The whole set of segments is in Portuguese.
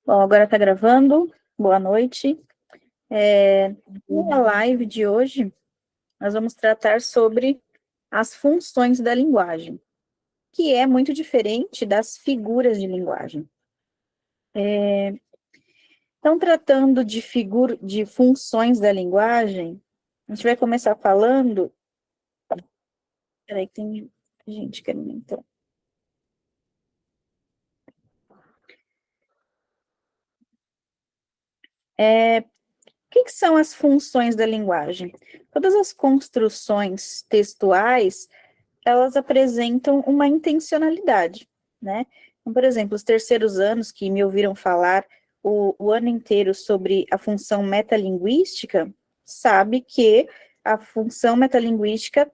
Bom, agora está gravando. Boa noite. Na live de hoje, nós vamos tratar sobre as funções da linguagem, que é muito diferente das figuras de linguagem. Então, tratando de funções da linguagem, a gente vai começar falando... Peraí, tem gente querendo entrar. O que são as funções da linguagem? Todas as construções textuais, elas apresentam uma intencionalidade, né? Então, por exemplo, os terceiros anos que me ouviram falar o ano inteiro sobre a função metalinguística, sabe que a função metalinguística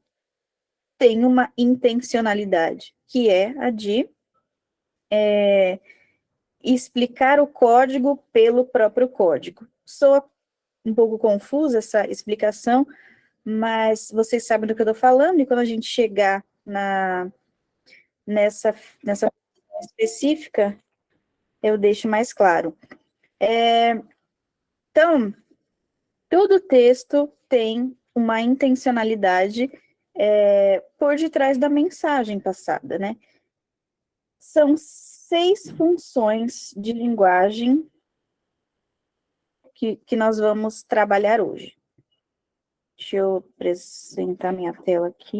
tem uma intencionalidade, que é a de explicar o código pelo próprio código. Soa um pouco confusa essa explicação, mas vocês sabem do que eu estou falando, e quando a gente chegar nessa específica, eu deixo mais claro. Então, todo texto tem uma intencionalidade por detrás da mensagem passada, né? São 6 funções de linguagem que nós vamos trabalhar hoje. Deixa eu apresentar minha tela aqui.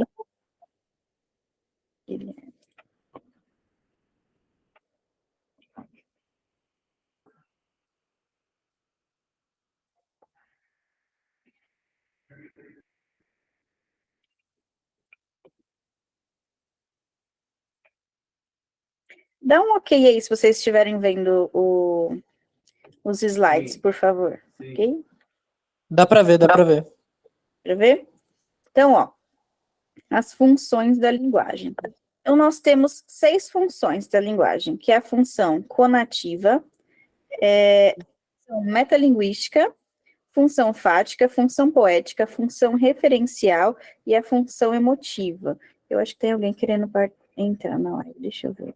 Dá um ok aí se vocês estiverem vendo os slides, por favor. Sim. Ok? Dá para ver, dá para ver. Para ver? Então, ó, as funções da linguagem. Então, nós temos 6 funções da linguagem, que é a função conativa, função metalinguística, função fática, função poética, função referencial e a função emotiva. Eu acho que tem alguém querendo entrar na live, deixa eu ver.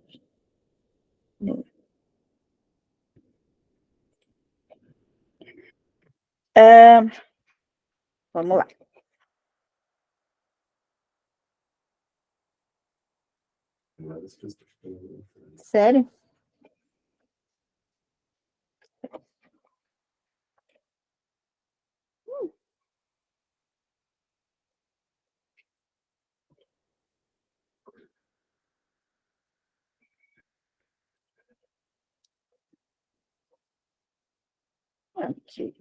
Vamos lá. Sério? Ok.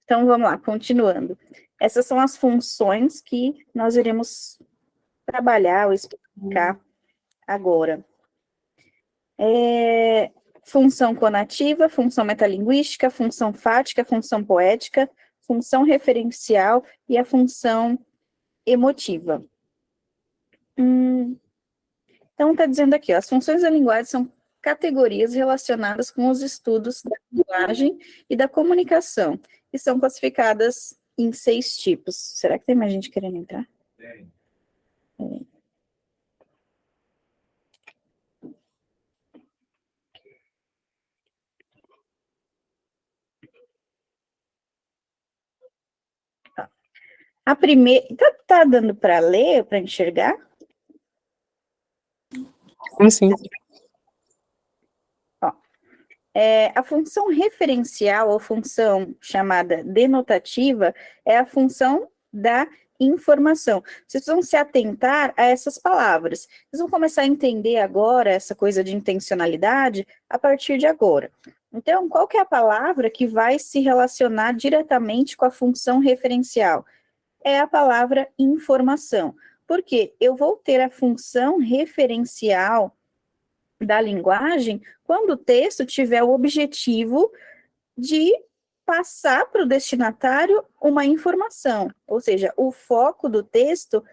Então, vamos lá, continuando. Essas são as funções que nós iremos trabalhar ou explicar agora. Função conativa, função metalinguística, função fática, função poética, função referencial e a função emotiva. Então, está dizendo aqui, ó, as funções da linguagem são categorias relacionadas com os estudos da linguagem e da comunicação, e são classificadas em 6 tipos. Será que tem mais gente querendo entrar? Tem. A primeira... Tá dando para ler, para enxergar? Sim. Ó, a função referencial, ou função chamada denotativa, é a função da informação. Vocês vão se atentar a essas palavras. Vocês vão começar a entender agora essa coisa de intencionalidade a partir de agora. Então, qual que é a palavra que vai se relacionar diretamente com a função referencial? É a palavra informação. Porque eu vou ter a função referencial da linguagem quando o texto tiver o objetivo de passar para o destinatário uma informação, ou seja, o foco do texto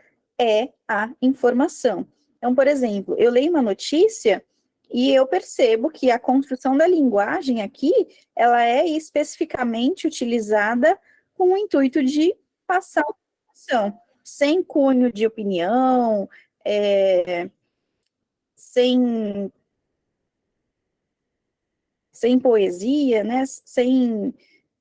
é a informação. Então, por exemplo, eu leio uma notícia e eu percebo que a construção da linguagem aqui, ela é especificamente utilizada com o intuito de passar a informação, sem cunho de opinião, sem, sem poesia, né?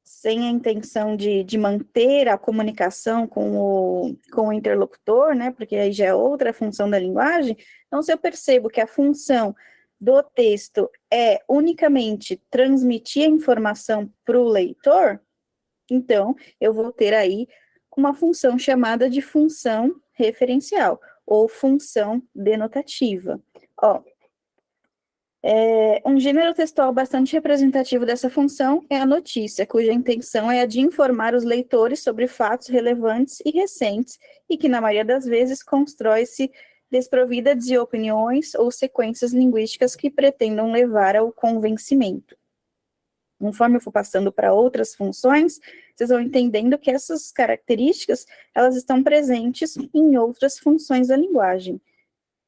Sem a intenção de manter a comunicação com o interlocutor, né? Porque aí já é outra função da linguagem. Então, se eu percebo que a função do texto é unicamente transmitir a informação para o leitor, então eu vou ter aí uma função chamada de função referencial ou função denotativa. Ó, um gênero textual bastante representativo dessa função é a notícia, cuja intenção é a de informar os leitores sobre fatos relevantes e recentes, e que, na maioria das vezes, constrói-se desprovida de opiniões ou sequências linguísticas que pretendam levar ao convencimento. Conforme eu for passando para outras funções, vocês vão entendendo que essas características, elas estão presentes em outras funções da linguagem.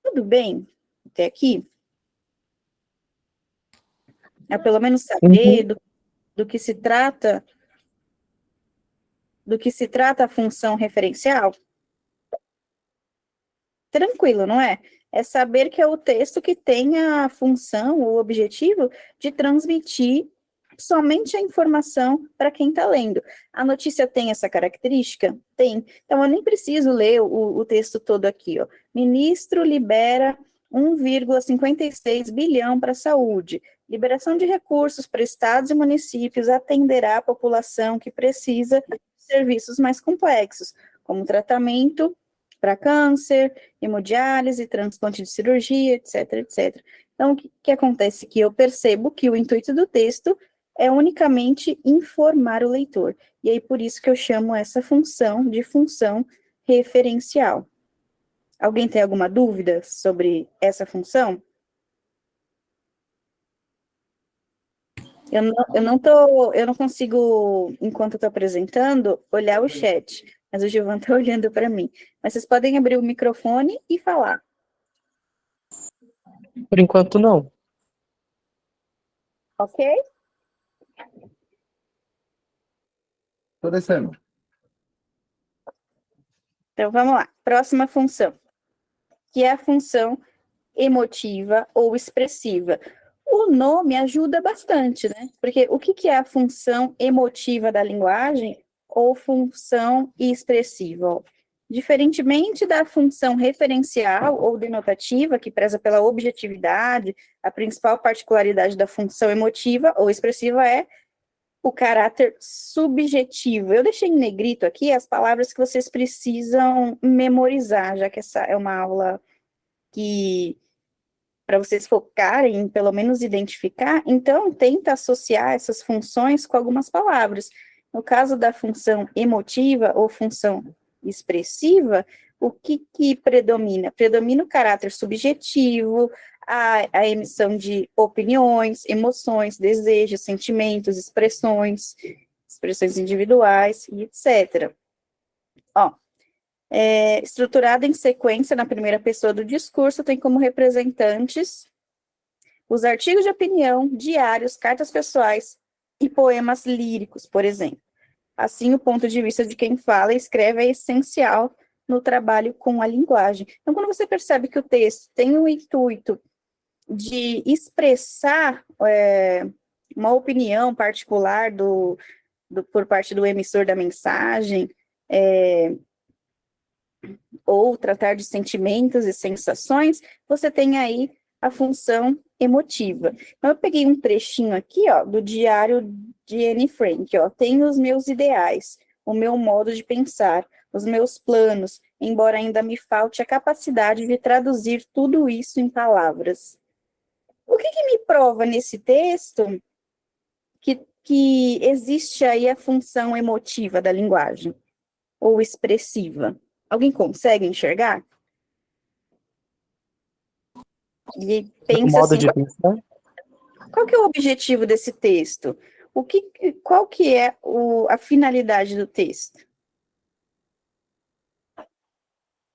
Tudo bem? Até aqui? É pelo menos saber do que se trata, a função referencial? Tranquilo, não é? É saber que é o texto que tem a função ou objetivo de transmitir somente a informação para quem está lendo. A notícia tem essa característica? Tem. Então, eu nem preciso ler o texto todo aqui, ó. Ministro libera 1,56 bilhão para a saúde. Liberação de recursos para estados e municípios atenderá a população que precisa de serviços mais complexos, como tratamento para câncer, hemodiálise, transplante de cirurgia, etc, etc. Então, o que acontece aqui? Eu percebo que o intuito do texto é unicamente informar o leitor. E aí, por isso que eu chamo essa função de função referencial. Alguém tem alguma dúvida sobre essa função? Eu não consigo, enquanto eu estou apresentando, olhar o chat, mas o Gilvan está olhando para mim. Mas vocês podem abrir o microfone e falar, Por enquanto, não. ok? Tô descendo. Então, vamos lá. Próxima função, que é a função emotiva ou expressiva. O nome ajuda bastante, né? Porque o que é a função emotiva da linguagem ou função expressiva? Diferentemente da função referencial ou denotativa, que preza pela objetividade, a principal particularidade da função emotiva ou expressiva é o caráter subjetivo. Eu deixei em negrito aqui as palavras que vocês precisam memorizar, já que essa é uma aula que para vocês focarem, pelo menos identificar, então tenta associar essas funções com algumas palavras. No caso da função emotiva ou função expressiva, o que predomina? Predomina o caráter subjetivo, a emissão de opiniões, emoções, desejos, sentimentos, expressões individuais e etc. Ó, estruturada em sequência na primeira pessoa do discurso, tem como representantes os artigos de opinião, diários, cartas pessoais e poemas líricos, por exemplo. Assim, o ponto de vista de quem fala e escreve é essencial no trabalho com a linguagem. Então, quando você percebe que o texto tem o intuito de expressar uma opinião particular por parte do emissor da mensagem, ou tratar de sentimentos e sensações, você tem aí a função emotiva. Então, eu peguei um trechinho aqui, ó, do diário de Anne Frank, ó, tenho os meus ideais, o meu modo de pensar, os meus planos, embora ainda me falte a capacidade de traduzir tudo isso em palavras. O que me prova nesse texto que existe aí a função emotiva da linguagem, ou expressiva? Alguém consegue enxergar? E Meu pensa modo assim, de pensar? qual que é o objetivo desse texto? O Qual que é a finalidade do texto?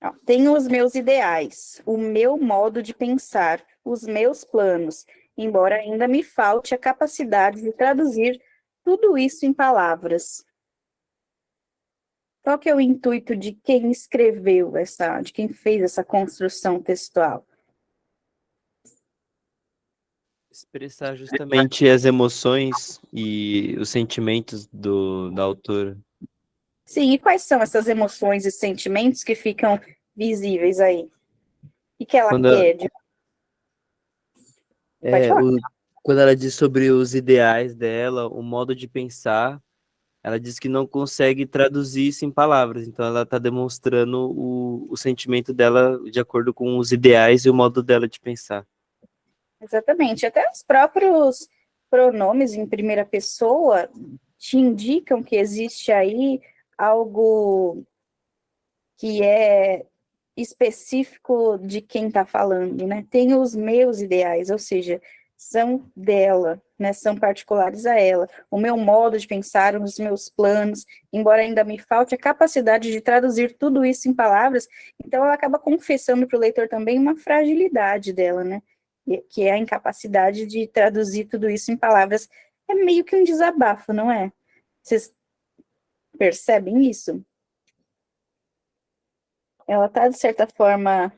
Ó, tenho os meus ideais, o meu modo de pensar, os meus planos, embora ainda me falte a capacidade de traduzir tudo isso em palavras. Qual que é o intuito de quem escreveu de quem fez essa construção textual? Expressar justamente as emoções e os sentimentos da autora. Sim, e quais são essas emoções e sentimentos que ficam visíveis aí? E que ela Quando, quer? Pode falar. quando ela diz sobre os ideais dela, o modo de pensar, ela diz que não consegue traduzir isso em palavras, então ela está demonstrando o sentimento dela de acordo com os ideais e o modo dela de pensar. Exatamente. Até os próprios pronomes em primeira pessoa te indicam que existe aí algo que é específico de quem está falando, né? Tem os meus ideais, ou seja, são dela, né? São particulares a ela. O meu modo de pensar, os meus planos, embora ainda me falte a capacidade de traduzir tudo isso em palavras, então ela acaba confessando para o leitor também uma fragilidade dela, né? Que é a incapacidade de traduzir tudo isso em palavras. É meio que um desabafo, não é? Vocês percebem isso? Ela está, de certa forma,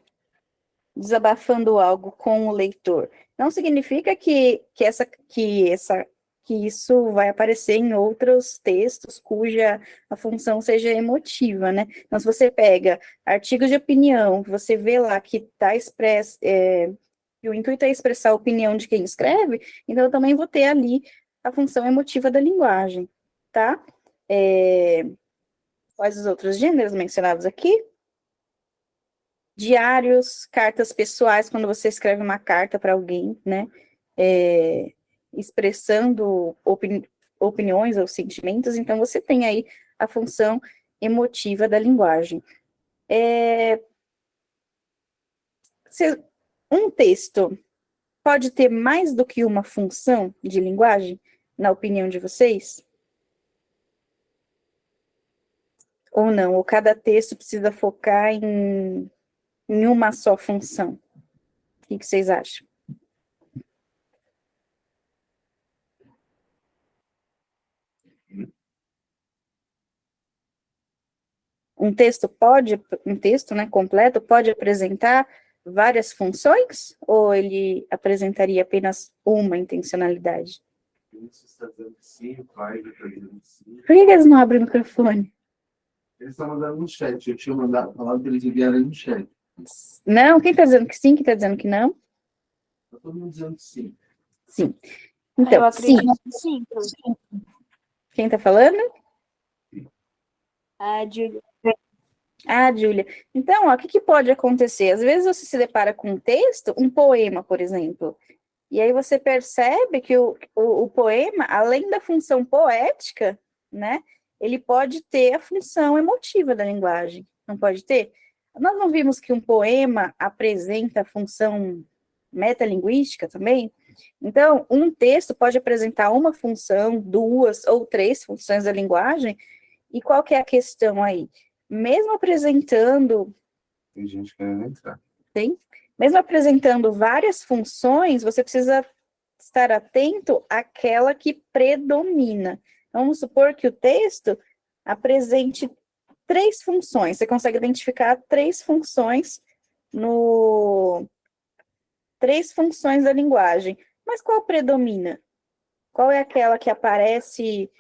desabafando algo com o leitor. Não significa que isso vai aparecer em outros textos cuja a função seja emotiva, né? Então, se você pega artigos de opinião, você vê lá que está expresso, que o intuito é expressar a opinião de quem escreve, então eu também vou ter ali a função emotiva da linguagem, tá? Quais os outros gêneros mencionados aqui? Diários, cartas pessoais, quando você escreve uma carta para alguém, né, expressando opiniões ou sentimentos, então você tem aí a função emotiva da linguagem. Um texto pode ter mais do que uma função de linguagem, na opinião de vocês? Ou não? Ou cada texto precisa focar em uma só função? O que vocês acham? Um texto, né, completo pode apresentar várias funções? Ou ele apresentaria apenas uma intencionalidade? Você está dizendo que sim, o pai está dizendo que sim. Por que eles não abrem o microfone? Eles estão mandando no chat. Eu tinha falado que eles enviaram no chat. Não? Quem está dizendo que sim? Quem está dizendo que não? Está todo mundo dizendo que sim. Sim. Então, Eu sim. acredito que sim. Quem está falando? A Júlia. Ah, Júlia. Então, ó, o que pode acontecer? Às vezes você se depara com um texto, um poema, por exemplo, e aí você percebe que o poema, além da função poética, né, ele pode ter a função emotiva da linguagem, não pode ter? Nós não vimos que um poema apresenta a função metalinguística também? Então, um texto pode apresentar uma função, duas ou três funções da linguagem, e qual que é a questão aí? Mesmo apresentando... Tem gente querendo entrar. Tem? Mesmo apresentando várias funções, você precisa estar atento àquela que predomina. Vamos supor que o texto apresente três funções. Você consegue identificar três funções três funções da linguagem. Mas qual predomina? Qual é aquela que aparece...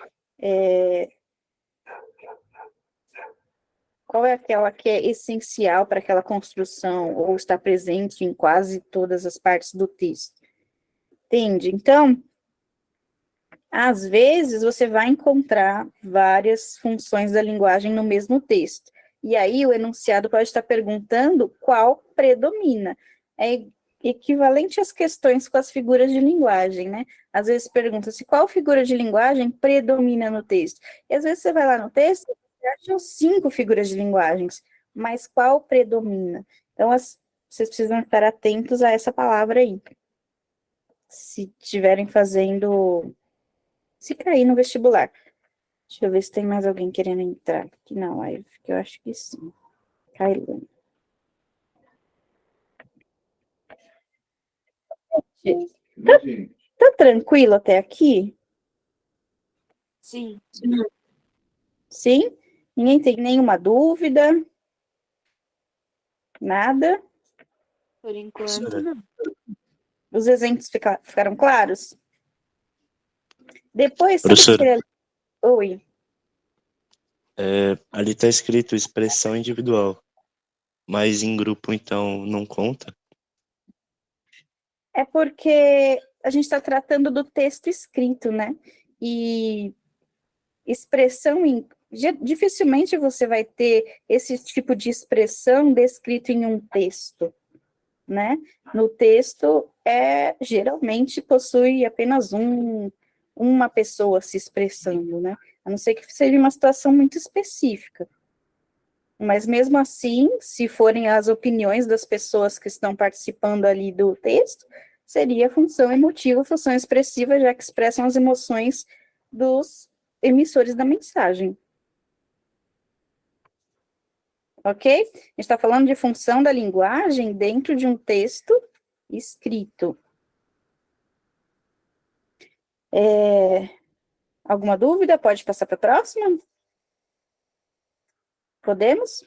Qual é aquela que é essencial para aquela construção, ou está presente em quase todas as partes do texto? Entende? Então, às vezes, você vai encontrar várias funções da linguagem no mesmo texto. E aí, o enunciado pode estar perguntando qual predomina. É equivalente às questões com as figuras de linguagem, né? Às vezes pergunta-se qual figura de linguagem predomina no texto. E às vezes você vai lá no texto e acham 5 figuras de linguagens, mas qual predomina? Então, vocês precisam estar atentos a essa palavra aí. Se estiverem fazendo Se cair no vestibular. Deixa eu ver se tem mais alguém querendo entrar aqui na live, que eu acho que sim. Kailane. Gente, Tá tranquilo até aqui? Sim. Sim? Ninguém tem nenhuma dúvida? Nada? Por enquanto, Professora, não. Os exemplos ficaram claros? Depois, sabe o que Professora. seria... Oi. Ali está escrito expressão individual, mas em grupo, então, não conta? É porque a gente está tratando do texto escrito, né? E expressão dificilmente você vai ter esse tipo de expressão descrito em um texto, né? No texto, geralmente possui apenas uma pessoa se expressando, né? A não ser que seja uma situação muito específica. Mas mesmo assim, se forem as opiniões das pessoas que estão participando ali do texto, seria função emotiva, função expressiva, já que expressam as emoções dos emissores da mensagem. Ok? A gente está falando de função da linguagem dentro de um texto escrito. Alguma dúvida? Pode passar para a próxima? Podemos?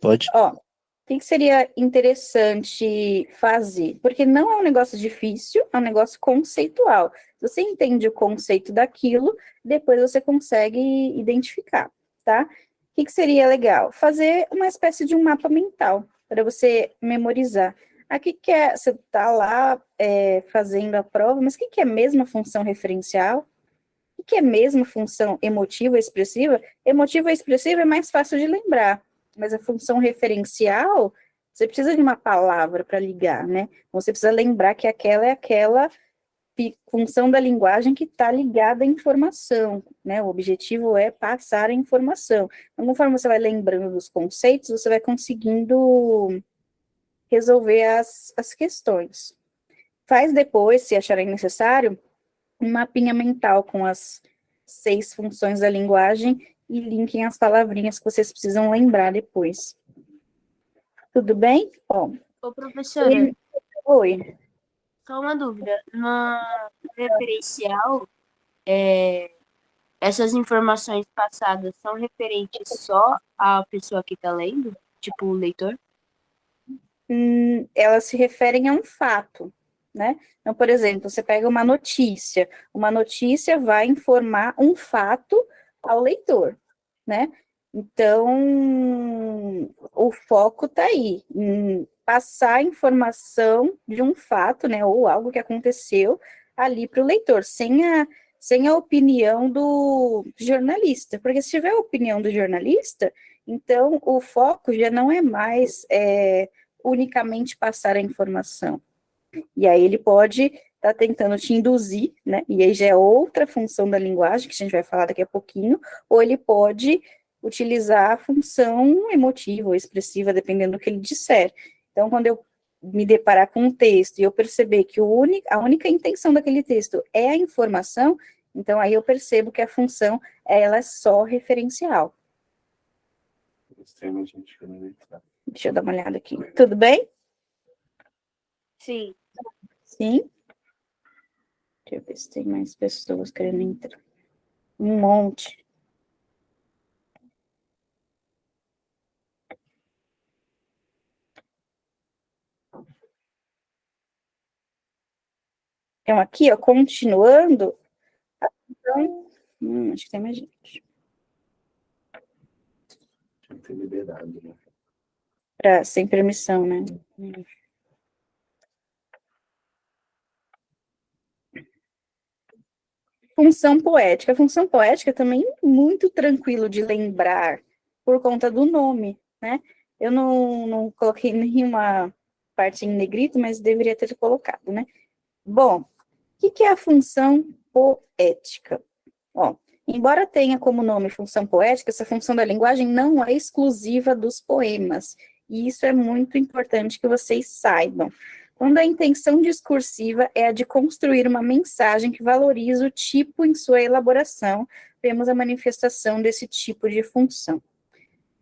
Pode? Ó, o que seria interessante fazer? Porque não é um negócio difícil, é um negócio conceitual. Se você entende o conceito daquilo, depois você consegue identificar, tá? O que seria legal? Fazer uma espécie de um mapa mental, para você memorizar. Aqui você está lá fazendo a prova, mas o que é mesmo a função referencial? O que é mesmo função emotiva e expressiva? Emotiva e expressiva é mais fácil de lembrar, mas a função referencial, você precisa de uma palavra para ligar, né? Você precisa lembrar que aquela é aquela função da linguagem que está ligada à informação, né? O objetivo é passar a informação. Então, conforme você vai lembrando dos conceitos, você vai conseguindo resolver as questões. Faz depois, se acharem necessário, um mapinha mental com as 6 funções da linguagem e linkem as palavrinhas que vocês precisam lembrar depois. Tudo bem? Bom. Ô, professora, Oi. só uma dúvida. No referencial, essas informações passadas são referentes só à pessoa que está lendo? Tipo, o leitor? Elas se referem a um fato, né? Então, por exemplo, você pega uma notícia vai informar um fato ao leitor, né? Então, o foco está aí, em passar a informação de um fato, né, ou algo que aconteceu ali para o leitor, sem a opinião do jornalista, porque se tiver a opinião do jornalista, então o foco já não é mais unicamente passar a informação. E aí ele pode estar tentando te induzir, né? E aí já é outra função da linguagem, que a gente vai falar daqui a pouquinho, ou ele pode utilizar a função emotiva ou expressiva, dependendo do que ele disser. Então, quando eu me deparar com um texto e eu perceber que a única intenção daquele texto é a informação, então aí eu percebo que a função ela é só referencial. Deixa eu dar uma olhada aqui. Tudo bem? Sim. Sim. Deixa eu ver se tem mais pessoas querendo entrar. Um monte. Então, aqui, ó, continuando. Então, acho que tem mais gente. tem liberdade, né? Sem permissão, né? Função poética. A função poética também é muito tranquilo de lembrar, por conta do nome, né? Eu não coloquei nenhuma parte em negrito, mas deveria ter colocado, né? Bom, o que é a função poética? Ó, embora tenha como nome função poética, essa função da linguagem não é exclusiva dos poemas. E isso é muito importante que vocês saibam. quando a intenção discursiva é a de construir uma mensagem que valoriza o tipo em sua elaboração, vemos a manifestação desse tipo de função.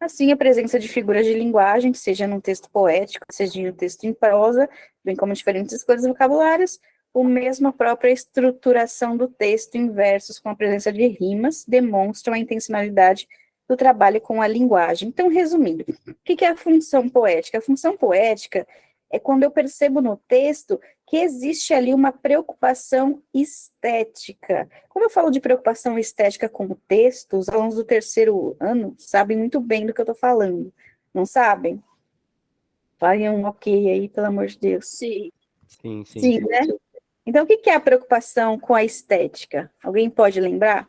Assim, a presença de figuras de linguagem, seja num texto poético, seja em um texto em prosa, bem como diferentes escolhas vocabulárias, ou mesmo a própria estruturação do texto em versos com a presença de rimas, demonstram a intencionalidade do trabalho com a linguagem. Então, resumindo, o que é a função poética? A função poética é quando eu percebo no texto que existe ali uma preocupação estética. Quando eu falo de preocupação estética com o texto, os alunos do terceiro ano sabem muito bem do que eu estou falando, não sabem? Falem um ok aí, pelo amor de Deus. Sim. Sim, né? Então, o que é a preocupação com a estética? Alguém pode lembrar?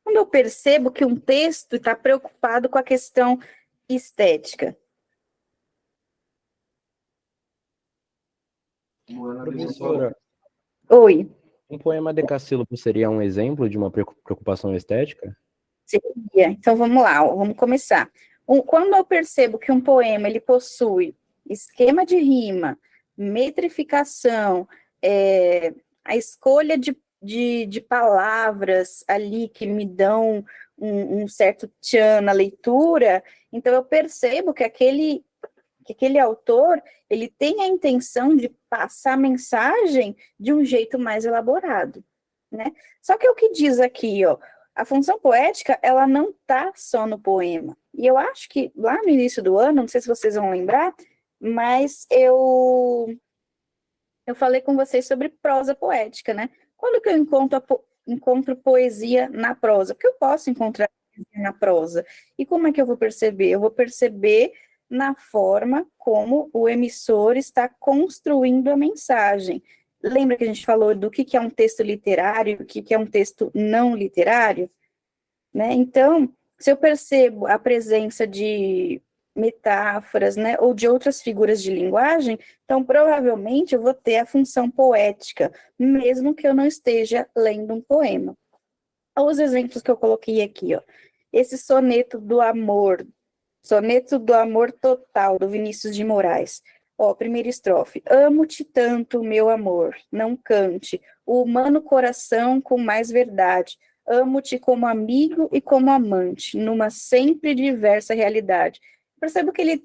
Quando eu percebo que um texto está preocupado com a questão estética. Professora, Oi, um poema decassílabo seria um exemplo de uma preocupação estética? seria. Então, vamos lá, vamos começar. Quando eu percebo que um poema ele possui esquema de rima, metrificação, a escolha de palavras ali que me dão um certo tchan na leitura, então eu percebo que aquele autor, ele tem a intenção de passar a mensagem de um jeito mais elaborado, né? Só que o que diz aqui, ó, a função poética, ela não tá só no poema. E eu acho que lá no início do ano, não sei se vocês vão lembrar, mas eu falei com vocês sobre prosa poética, né? Quando que eu encontro poesia na prosa? Porque eu posso encontrar poesia na prosa. E como é que eu vou perceber? Eu vou perceber na forma como o emissor está construindo a mensagem. Lembra que a gente falou do que é um texto literário, o que é um texto não literário? Né? Então, se eu percebo a presença de metáforas, né, ou de outras figuras de linguagem, então provavelmente eu vou ter a função poética, mesmo que eu não esteja lendo um poema. Olha os exemplos que eu coloquei aqui, ó. Esse soneto do amor total, do Vinícius de Moraes. Ó, primeira estrofe. Amo-te tanto, meu amor, não cante, o humano coração com mais verdade. Amo-te como amigo e como amante, numa sempre diversa realidade. Percebo que ele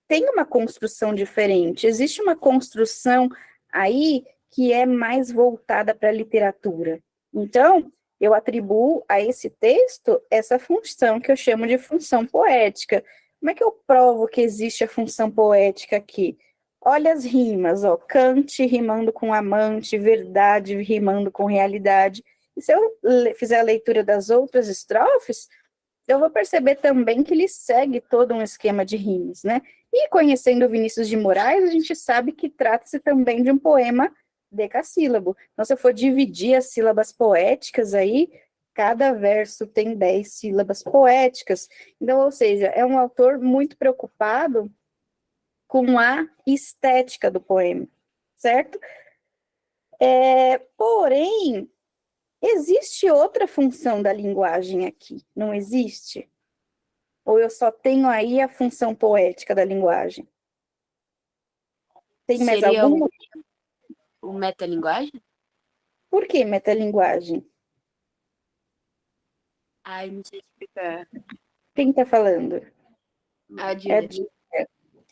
tem uma construção diferente, existe uma construção aí que é mais voltada para a literatura. Então, eu atribuo a esse texto essa função que eu chamo de função poética. Como é que eu provo que existe a função poética aqui? Olha as rimas, ó, cante rimando com amante, verdade rimando com realidade. E se eu fizer a leitura das outras estrofes, eu vou perceber também que ele segue todo um esquema de rimas, né? E conhecendo Vinícius de Moraes, a gente sabe que trata-se também de um poema decassílabo. Então, se eu for dividir as sílabas poéticas aí, cada verso tem 10 sílabas poéticas. Então, ou seja, é um autor muito preocupado com a estética do poema, certo? Porém, existe outra função da linguagem aqui, não existe? Ou eu só tenho aí a função poética da linguagem? Tem mais Seria alguma? o metalinguagem? Por que metalinguagem? Ai, não sei explicar. Quem está falando? A Júlia.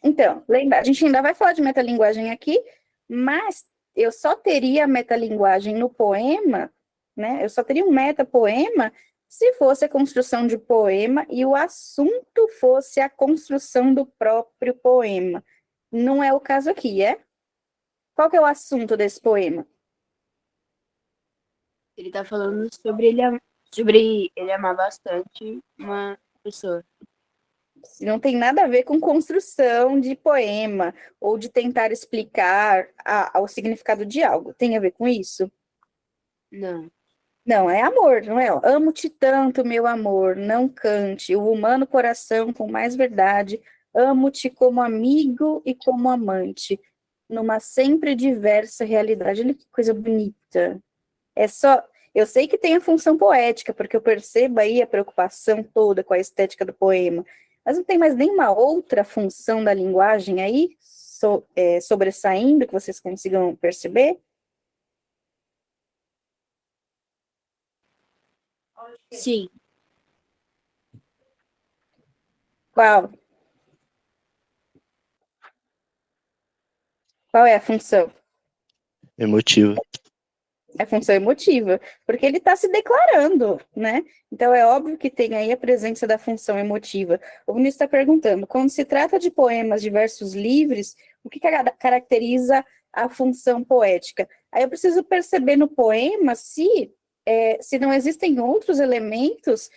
Então, lembra, a gente ainda vai falar de metalinguagem aqui, mas eu só teria metalinguagem no poema, né? Eu só teria um metapoema se fosse a construção de poema e o assunto fosse a construção do próprio poema. Não é o caso aqui, é? Qual que é o assunto desse poema? Ele tá falando sobre ele amar bastante uma pessoa. Não tem nada a ver com construção de poema ou de tentar explicar o significado de algo. Tem a ver com isso? Não. Não, é amor, não é? Ó, amo-te tanto, meu amor, não cante, o humano coração com mais verdade, amo-te como amigo e como amante, numa sempre diversa realidade. Olha que coisa bonita. Eu sei que tem a função poética, porque eu percebo aí a preocupação toda com a estética do poema, Mas não tem mais nenhuma outra função da linguagem aí sobressaindo que vocês consigam perceber? Sim. Qual? Qual é a função? Emotivo. É a função emotiva, porque ele está se declarando, né? Então é óbvio que tem aí a presença da função emotiva. O Vinícius está perguntando, quando se trata de poemas de versos livres, o que caracteriza a função poética? Aí eu preciso perceber no poema se não existem outros elementos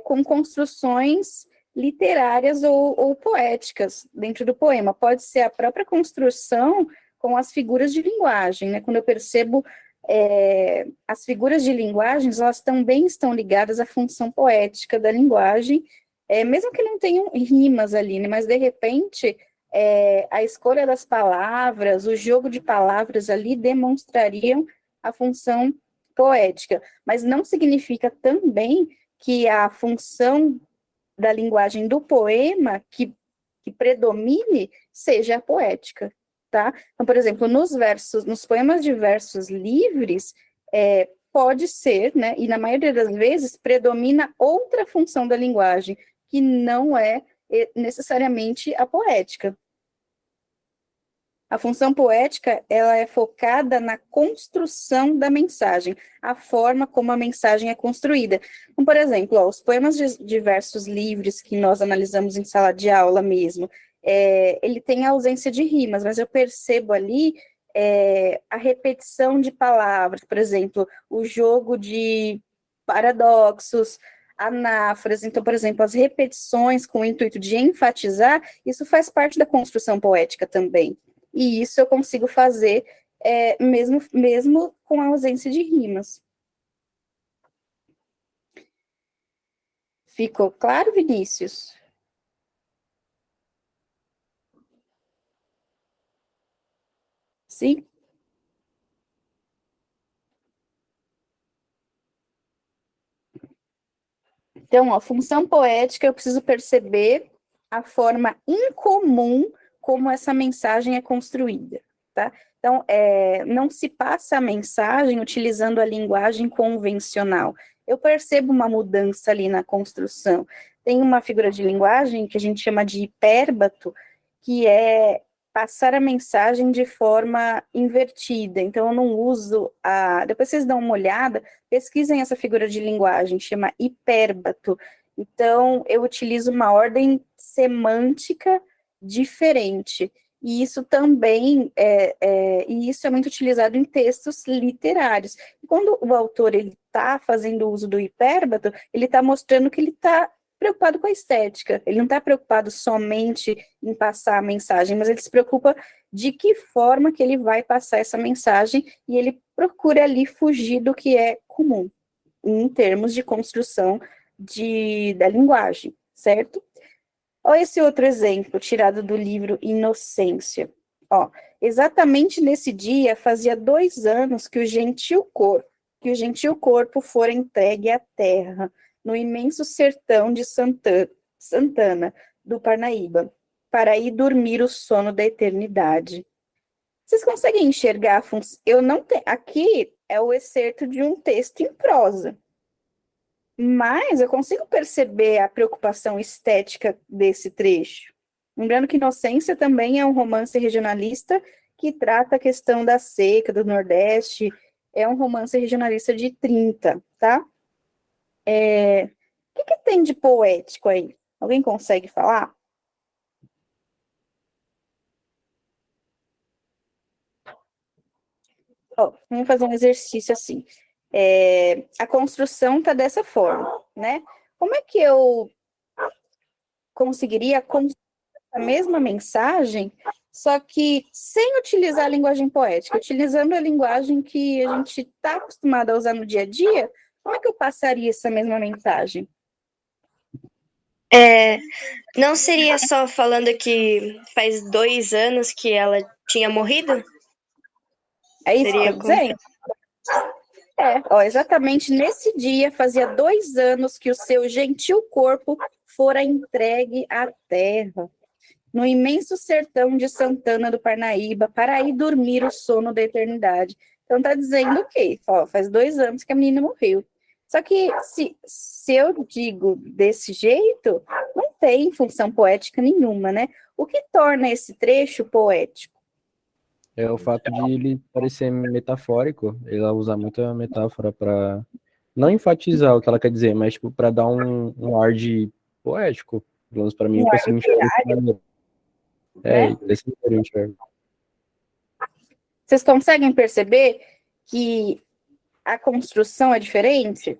com construções literárias ou poéticas dentro do poema. Pode ser a própria construção com as figuras de linguagem, né? Quando eu percebo as figuras de linguagens, elas também estão ligadas à função poética da linguagem, mesmo que não tenham rimas ali, né? Mas de repente a escolha das palavras, o jogo de palavras ali demonstrariam a função poética, mas não significa também que a função da linguagem do poema que predomine seja a poética, tá? Então, por exemplo, nos poemas de versos livres, pode ser, né, e na maioria das vezes predomina outra função da linguagem, que não é necessariamente a poética. A função poética, ela é focada na construção da mensagem, a forma como a mensagem é construída. Então, por exemplo, os poemas de versos livres que nós analisamos em sala de aula mesmo, ele tem a ausência de rimas, mas eu percebo ali a repetição de palavras, por exemplo, o jogo de paradoxos, anáforas. Então, por exemplo, as repetições com o intuito de enfatizar, isso faz parte da construção poética também. E isso eu consigo fazer mesmo com a ausência de rimas. Ficou claro, Vinícius? Sim? Então, a função poética, eu preciso perceber a forma incomum como essa mensagem é construída, tá? Então, não se passa a mensagem utilizando a linguagem convencional. Eu percebo uma mudança ali na construção. Tem uma figura de linguagem que a gente chama de hipérbato, que é passar a mensagem de forma invertida. Então, eu não uso depois vocês dão uma olhada, pesquisem essa figura de linguagem, chama hipérbato. Então, eu utilizo uma ordem semântica diferente. E isso também e isso é muito utilizado em textos literários. E quando o autor está fazendo uso do hipérbato, ele está mostrando que ele está preocupado com a estética. Ele não está preocupado somente em passar a mensagem, mas ele se preocupa de que forma que ele vai passar essa mensagem, e ele procura ali fugir do que é comum, em termos de construção da linguagem, certo? Olha esse outro exemplo, tirado do livro Inocência. Ó, exatamente nesse dia, fazia 2 anos que o gentil corpo fora entregue à terra, no imenso sertão de Santana, do Parnaíba, para ir dormir o sono da eternidade. Vocês conseguem enxergar a função? Aqui é o excerto de um texto em prosa, mas eu consigo perceber a preocupação estética desse trecho. Lembrando que Inocência também é um romance regionalista que trata a questão da seca do Nordeste, é um romance regionalista de 30, tá? O que tem de poético aí? Alguém consegue falar? Vamos fazer um exercício assim. A construção está dessa forma, né? Como é que eu conseguiria construir a mesma mensagem, só que sem utilizar a linguagem poética, utilizando a linguagem que a gente está acostumado a usar no dia a dia? Como é que eu passaria essa mesma mensagem? Não seria só falando que faz 2 anos que ela tinha morrido? É isso que Seria eu tô dizendo? Exatamente nesse dia, fazia 2 anos que o seu gentil corpo fora entregue à terra, no imenso sertão de Santana do Parnaíba, para ir dormir o sono da eternidade. Então tá dizendo o quê? Ó, faz 2 anos que a menina morreu. Só que se eu digo desse jeito, não tem função poética nenhuma, né? O que torna esse trecho poético? É o fato de ele parecer metafórico, ela usa muita metáfora para não enfatizar o que ela quer dizer, mas tipo, para dar um ar de poético. Pelo menos para mim, eu Um ar consigo enxergar dessa maneira. né? Desse maneira eu enxergo. Vocês conseguem perceber que a construção é diferente?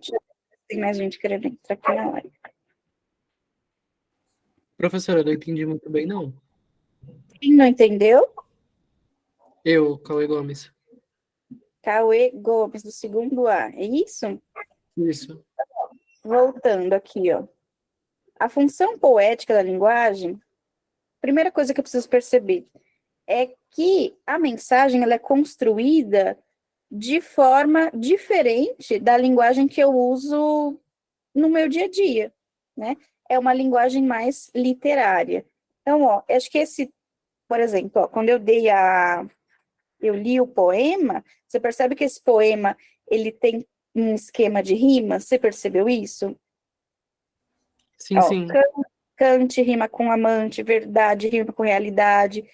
Tem mais gente querendo entrar aqui na live. Professora, eu não entendi muito bem, não. Quem não entendeu? Eu, Cauê Gomes. Cauê Gomes, do segundo A. É isso? Isso. Voltando aqui, ó. A função poética da linguagem, primeira coisa que eu preciso perceber é que a mensagem ela é construída de forma diferente da linguagem que eu uso no meu dia a dia, né? É uma linguagem mais literária. Então, ó, acho que por exemplo, ó, quando eu li o poema, você percebe que esse poema, ele tem um esquema de rima, você percebeu isso? Sim, Ó, sim. cante rima com amante, verdade rima com realidade,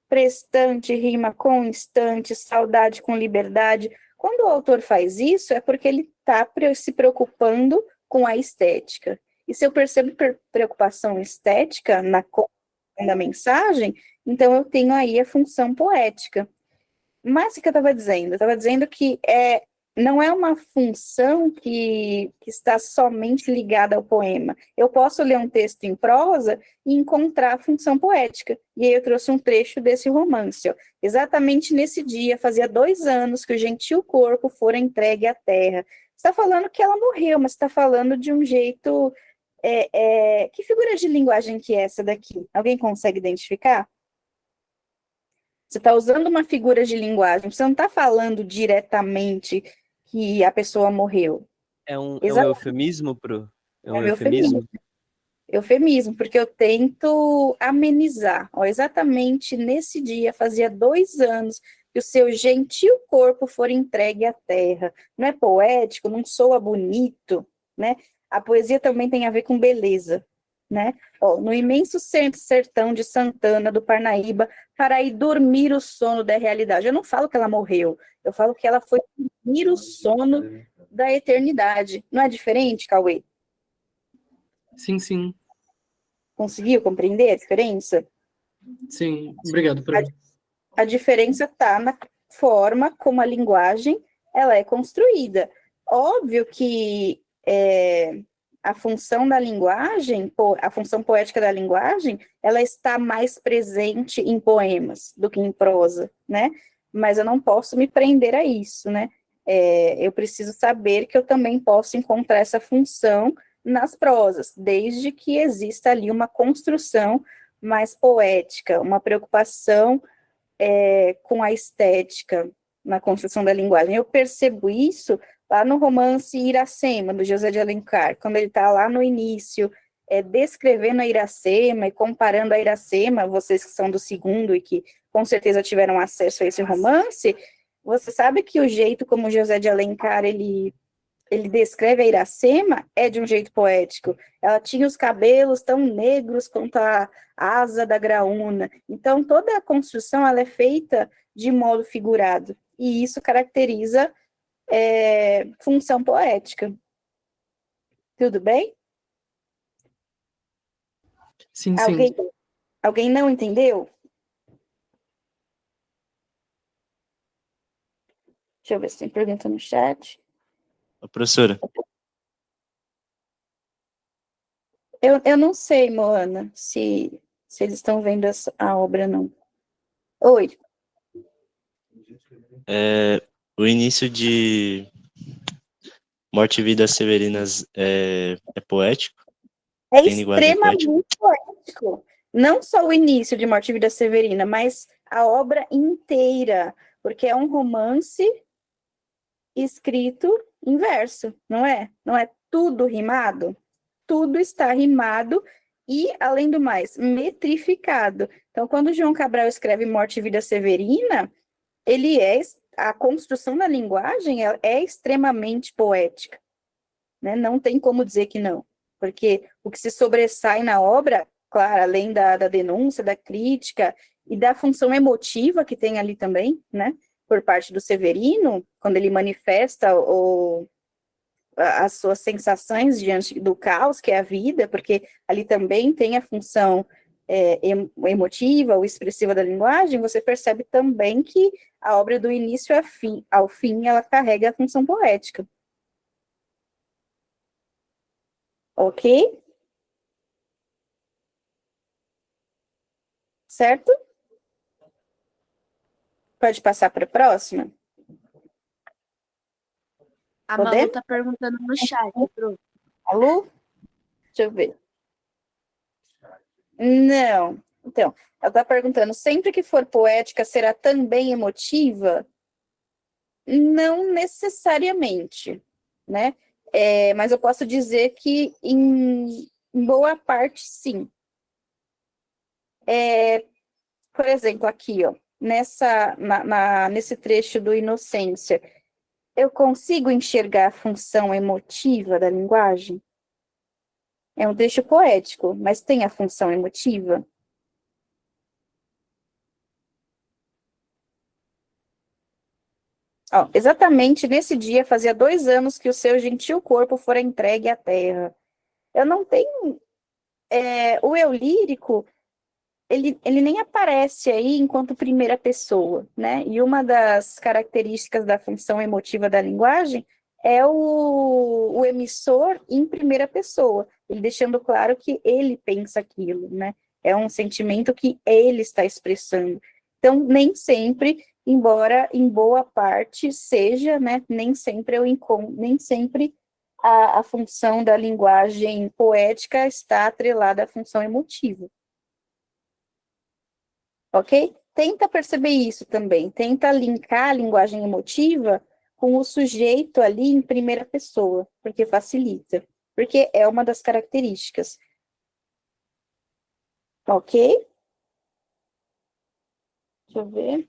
prestante rima com instante, saudade com liberdade. Quando o autor faz isso, é porque ele está se preocupando com a estética. E se eu percebo preocupação estética na mensagem, então eu tenho aí a função poética. Mas o que eu estava dizendo? Eu estava dizendo que não é uma função que está somente ligada ao poema. Eu posso ler um texto em prosa e encontrar a função poética. E aí eu trouxe um trecho desse romance. Ó. Exatamente nesse dia, fazia 2 anos que o gentil corpo fora entregue à terra. Você está falando que ela morreu, mas está falando de um jeito... que figura de linguagem que é essa daqui? Alguém consegue identificar? Você está usando uma figura de linguagem, você não está falando diretamente que a pessoa morreu. É um Exatamente. eufemismo, Pro? É um É um eufemismo? Eufemismo, porque eu tento amenizar. Ó, exatamente nesse dia, fazia 2 anos que o seu gentil corpo for entregue à terra. Não é poético, não soa bonito, né? A poesia também tem a ver com beleza, né? Ó, no imenso sertão de Santana do Parnaíba, para ir dormir o sono da realidade. Eu não falo que ela morreu, eu falo que ela foi dormir o sono da eternidade. Não é diferente, Cauê? Sim, sim. Conseguiu compreender a diferença? Sim. Obrigado, Pro. A diferença está na forma como a linguagem ela é construída. Óbvio que a função da linguagem, a função poética da linguagem, ela está mais presente em poemas do que em prosa, né? Mas eu não posso me prender a isso, né? Eu preciso saber que eu também posso encontrar essa função nas prosas, desde que exista ali uma construção mais poética, uma preocupação com a estética na construção da linguagem. Eu percebo isso lá no romance Iracema, do José de Alencar, quando ele está lá no início, descrevendo a Iracema e comparando a Iracema, vocês que são do segundo e que com certeza tiveram acesso a esse romance, você sabe que o jeito como o José de Alencar, ele descreve a Iracema é de um jeito poético. Ela tinha os cabelos tão negros quanto a asa da graúna. Então, toda a construção ela é feita de modo figurado. E isso caracteriza função poética. Tudo bem? Sim, sim. Alguém não entendeu? Deixa eu ver se tem pergunta no chat. Professora, Eu não sei, Moana, se eles estão vendo a obra, não. Oi. o início de Morte e Vida Severinas é poético? É Tem linguagem poética? extremamente poético. Não só o início de Morte e Vida Severina, mas a obra inteira, porque é um romance escrito em verso, não é? Não é tudo rimado? Tudo está rimado e, além do mais, metrificado. Então, quando João Cabral escreve Morte e Vida Severina, a construção da linguagem é extremamente poética, né? Não tem como dizer que não, porque o que se sobressai na obra, claro, além da denúncia, da crítica e da função emotiva que tem ali também, né, por parte do Severino, quando ele manifesta as suas sensações diante do caos que é a vida, porque ali também tem a função emotiva ou expressiva da linguagem, você percebe também que a obra do início ao fim, ela carrega a função poética. Ok? Certo? Pode passar para a próxima? A Podemos? Malu tá perguntando no chat, Pro. Malu? Deixa eu ver. Não. Então, ela está perguntando, sempre que for poética, será também emotiva? Não necessariamente, né? Mas eu posso dizer que em boa parte, sim. Por exemplo, aqui, ó, nesse trecho do Inocência, eu consigo enxergar a função emotiva da linguagem? É um trecho poético, mas tem a função emotiva? Ó, exatamente nesse dia, fazia 2 anos que o seu gentil corpo fora entregue à terra. Eu não tenho... o eu lírico, ele nem aparece aí enquanto primeira pessoa, né? E uma das características da função emotiva da linguagem é o emissor em primeira pessoa, ele deixando claro que ele pensa aquilo, né? É um sentimento que ele está expressando. Então, nem sempre, embora em boa parte seja, né? Nem sempre a função da linguagem poética está atrelada à função emotiva. Ok? Tenta perceber isso também, tenta linkar a linguagem emotiva com o sujeito ali em primeira pessoa, porque facilita, porque é uma das características. Ok? Deixa eu ver.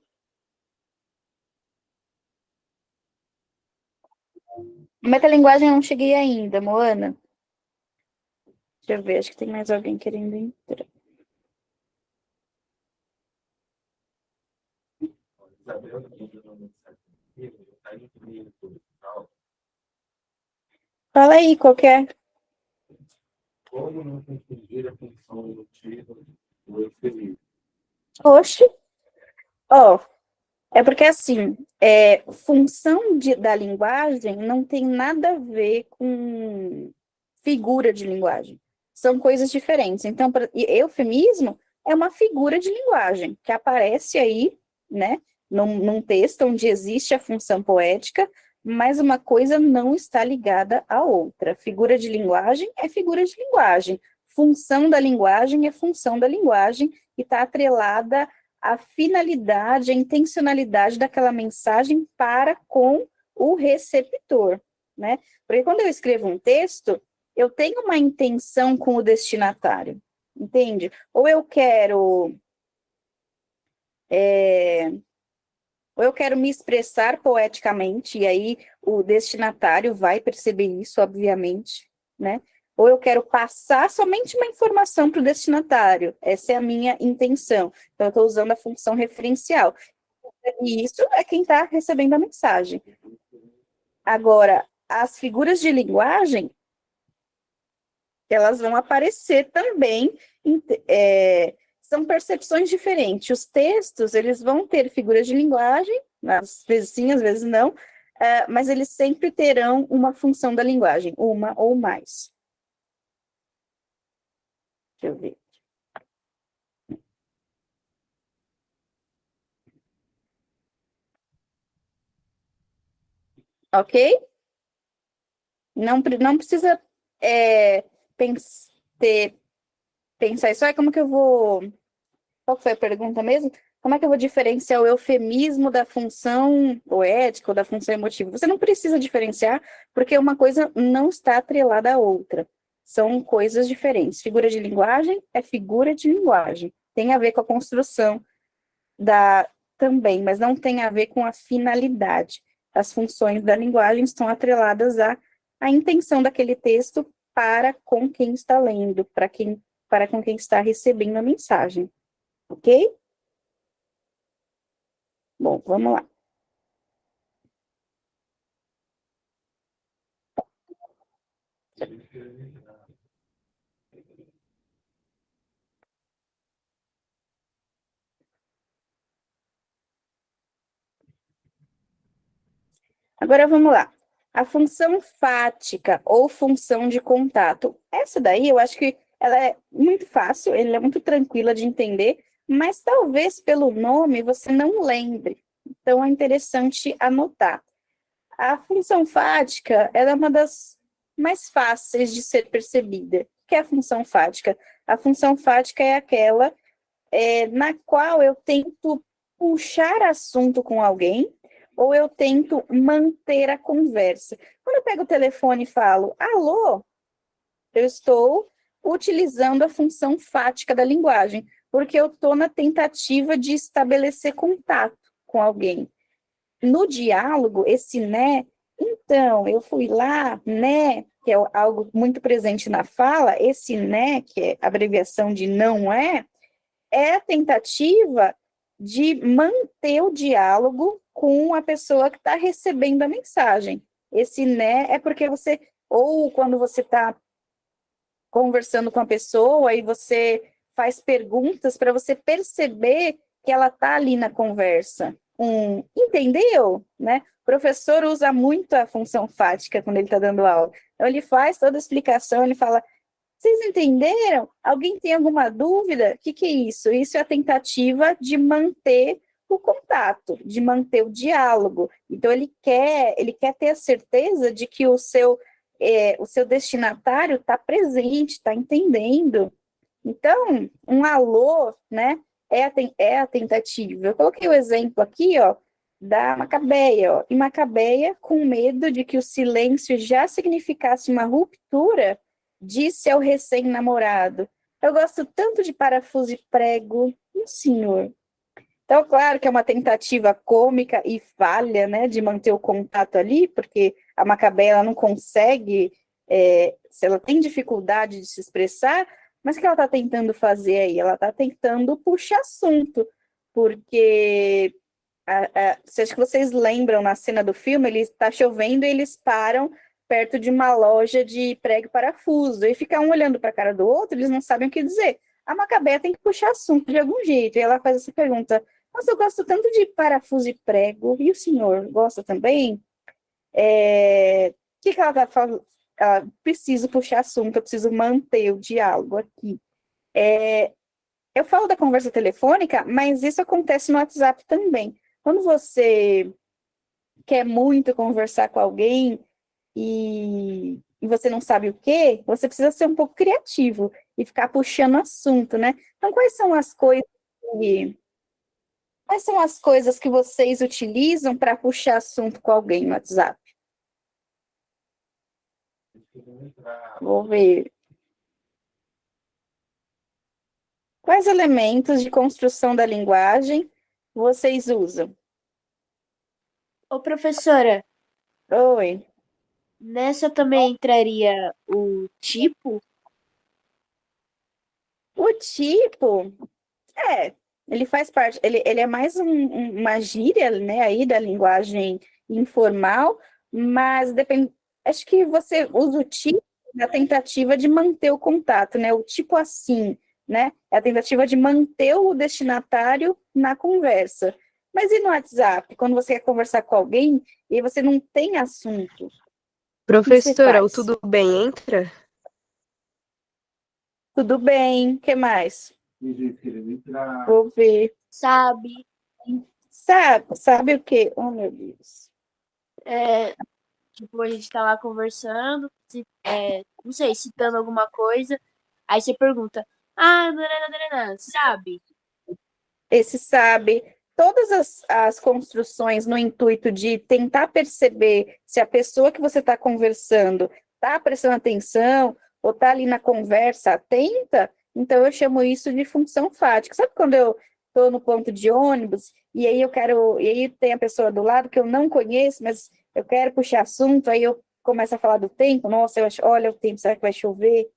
Metalinguagem eu não cheguei ainda, Moana. Deixa eu ver, acho que tem mais alguém querendo entrar. Fala aí, qualquer. Como não confundir a função emotiva do eufemismo? Oxe. Ó, é porque assim, função da linguagem não tem nada a ver com figura de linguagem. São coisas diferentes. Então, eufemismo é uma figura de linguagem que aparece aí, né, num texto onde existe a função poética, mas uma coisa não está ligada à outra. Figura de linguagem é figura de linguagem. Função da linguagem é função da linguagem e está atrelada à finalidade, à intencionalidade daquela mensagem para com o receptor, né? Porque quando eu escrevo um texto, eu tenho uma intenção com o destinatário, entende? Ou eu quero me expressar poeticamente, e aí o destinatário vai perceber isso, obviamente, né? Ou eu quero passar somente uma informação para o destinatário, essa é a minha intenção. Então, eu estou usando a função referencial. E isso é quem está recebendo a mensagem. Agora, as figuras de linguagem, elas vão aparecer também, são percepções diferentes. Os textos, eles vão ter figuras de linguagem, às vezes sim, às vezes não, mas eles sempre terão uma função da linguagem, uma ou mais. Deixa eu ver. Ok? Não precisa pensar isso. Como que eu vou... Qual foi a pergunta mesmo? como é que eu vou diferenciar o eufemismo da função poética ou da função emotiva? Você não precisa diferenciar, porque uma coisa não está atrelada à outra. São coisas diferentes. Figura de linguagem é figura de linguagem. Tem a ver com a construção também, mas não tem a ver com a finalidade. As funções da linguagem estão atreladas à intenção daquele texto para com quem está lendo, para com quem está recebendo a mensagem. Ok? Bom, vamos lá. Agora vamos lá. A função fática ou função de contato. Essa daí eu acho que ela é muito fácil, ela é muito tranquila de entender, mas talvez pelo nome você não lembre. Então é interessante anotar. A função fática, ela é uma das mais fáceis de ser percebida. O que é a função fática? A função fática é aquela na qual eu tento puxar assunto com alguém ou eu tento manter a conversa. Quando eu pego o telefone e falo, alô, eu estou utilizando a função fática da linguagem, porque eu estou na tentativa de estabelecer contato com alguém. No diálogo, esse né, então, eu fui lá, né, que é algo muito presente na fala, esse né, que é a abreviação de não é a tentativa de manter o diálogo com a pessoa que está recebendo a mensagem. Esse né é porque você, ou quando você está conversando com a pessoa e você faz perguntas para você perceber que ela está ali na conversa. Entendeu? Né? O professor usa muito a função fática quando ele está dando aula. Então, ele faz toda a explicação, ele fala, vocês entenderam? Alguém tem alguma dúvida? O que é isso? Isso é a tentativa de manter o contato, de manter o diálogo. Então, ele quer ter a certeza de que o seu destinatário está presente, está entendendo. Então, um alô, né, é a tentativa. Eu coloquei o exemplo aqui, ó, da Macabeia, ó. E Macabeia, com medo de que o silêncio já significasse uma ruptura, disse ao recém-namorado, eu gosto tanto de parafuso e prego, senhor. Então, claro que é uma tentativa cômica e falha, né, de manter o contato ali, porque a Macabeia ela não consegue, se ela tem dificuldade de se expressar, mas o que ela está tentando fazer aí? Ela está tentando puxar assunto, porque se acho que vocês lembram na cena do filme, ele está chovendo e eles param perto de uma loja de prego e parafuso, e fica um olhando para a cara do outro, eles não sabem o que dizer. A Macabeia tem que puxar assunto de algum jeito, e ela faz essa pergunta, mas eu gosto tanto de parafuso e prego, e o senhor gosta também? O que ela está falando? Preciso puxar assunto, eu preciso manter o diálogo aqui. Eu falo da conversa telefônica, mas isso acontece no WhatsApp também. Quando você quer muito conversar com alguém e você não sabe o quê, você precisa ser um pouco criativo e ficar puxando assunto, né? Então, quais são as coisas que vocês utilizam para puxar assunto com alguém no WhatsApp? Vou ver. Quais elementos de construção da linguagem vocês usam? Ô, professora, Oi. nessa também entraria o tipo? O tipo, ele faz parte, ele é mais uma gíria, né, aí da linguagem informal, mas depende, acho que você usa o tipo na tentativa de manter o contato, né, o tipo assim, né, é a tentativa de manter o destinatário na conversa. Mas e no WhatsApp, quando você quer conversar com alguém e você não tem assunto, o que você Professora, o faz? tudo bem entra? Tudo bem, o que mais? Vou ver. Sabe? Sabe o quê? Oh, meu Deus. Tipo, a gente tá lá conversando, não sei, citando alguma coisa, aí você pergunta, nananana, sabe? esse sabe, todas as construções no intuito de tentar perceber se a pessoa que você está conversando está prestando atenção ou está ali na conversa atenta, então eu chamo isso de função fática. Sabe quando eu estou no ponto de ônibus e aí e aí tem a pessoa do lado que eu não conheço, mas eu quero puxar assunto, aí eu começo a falar do tempo, nossa, olha o tempo, será que vai chover?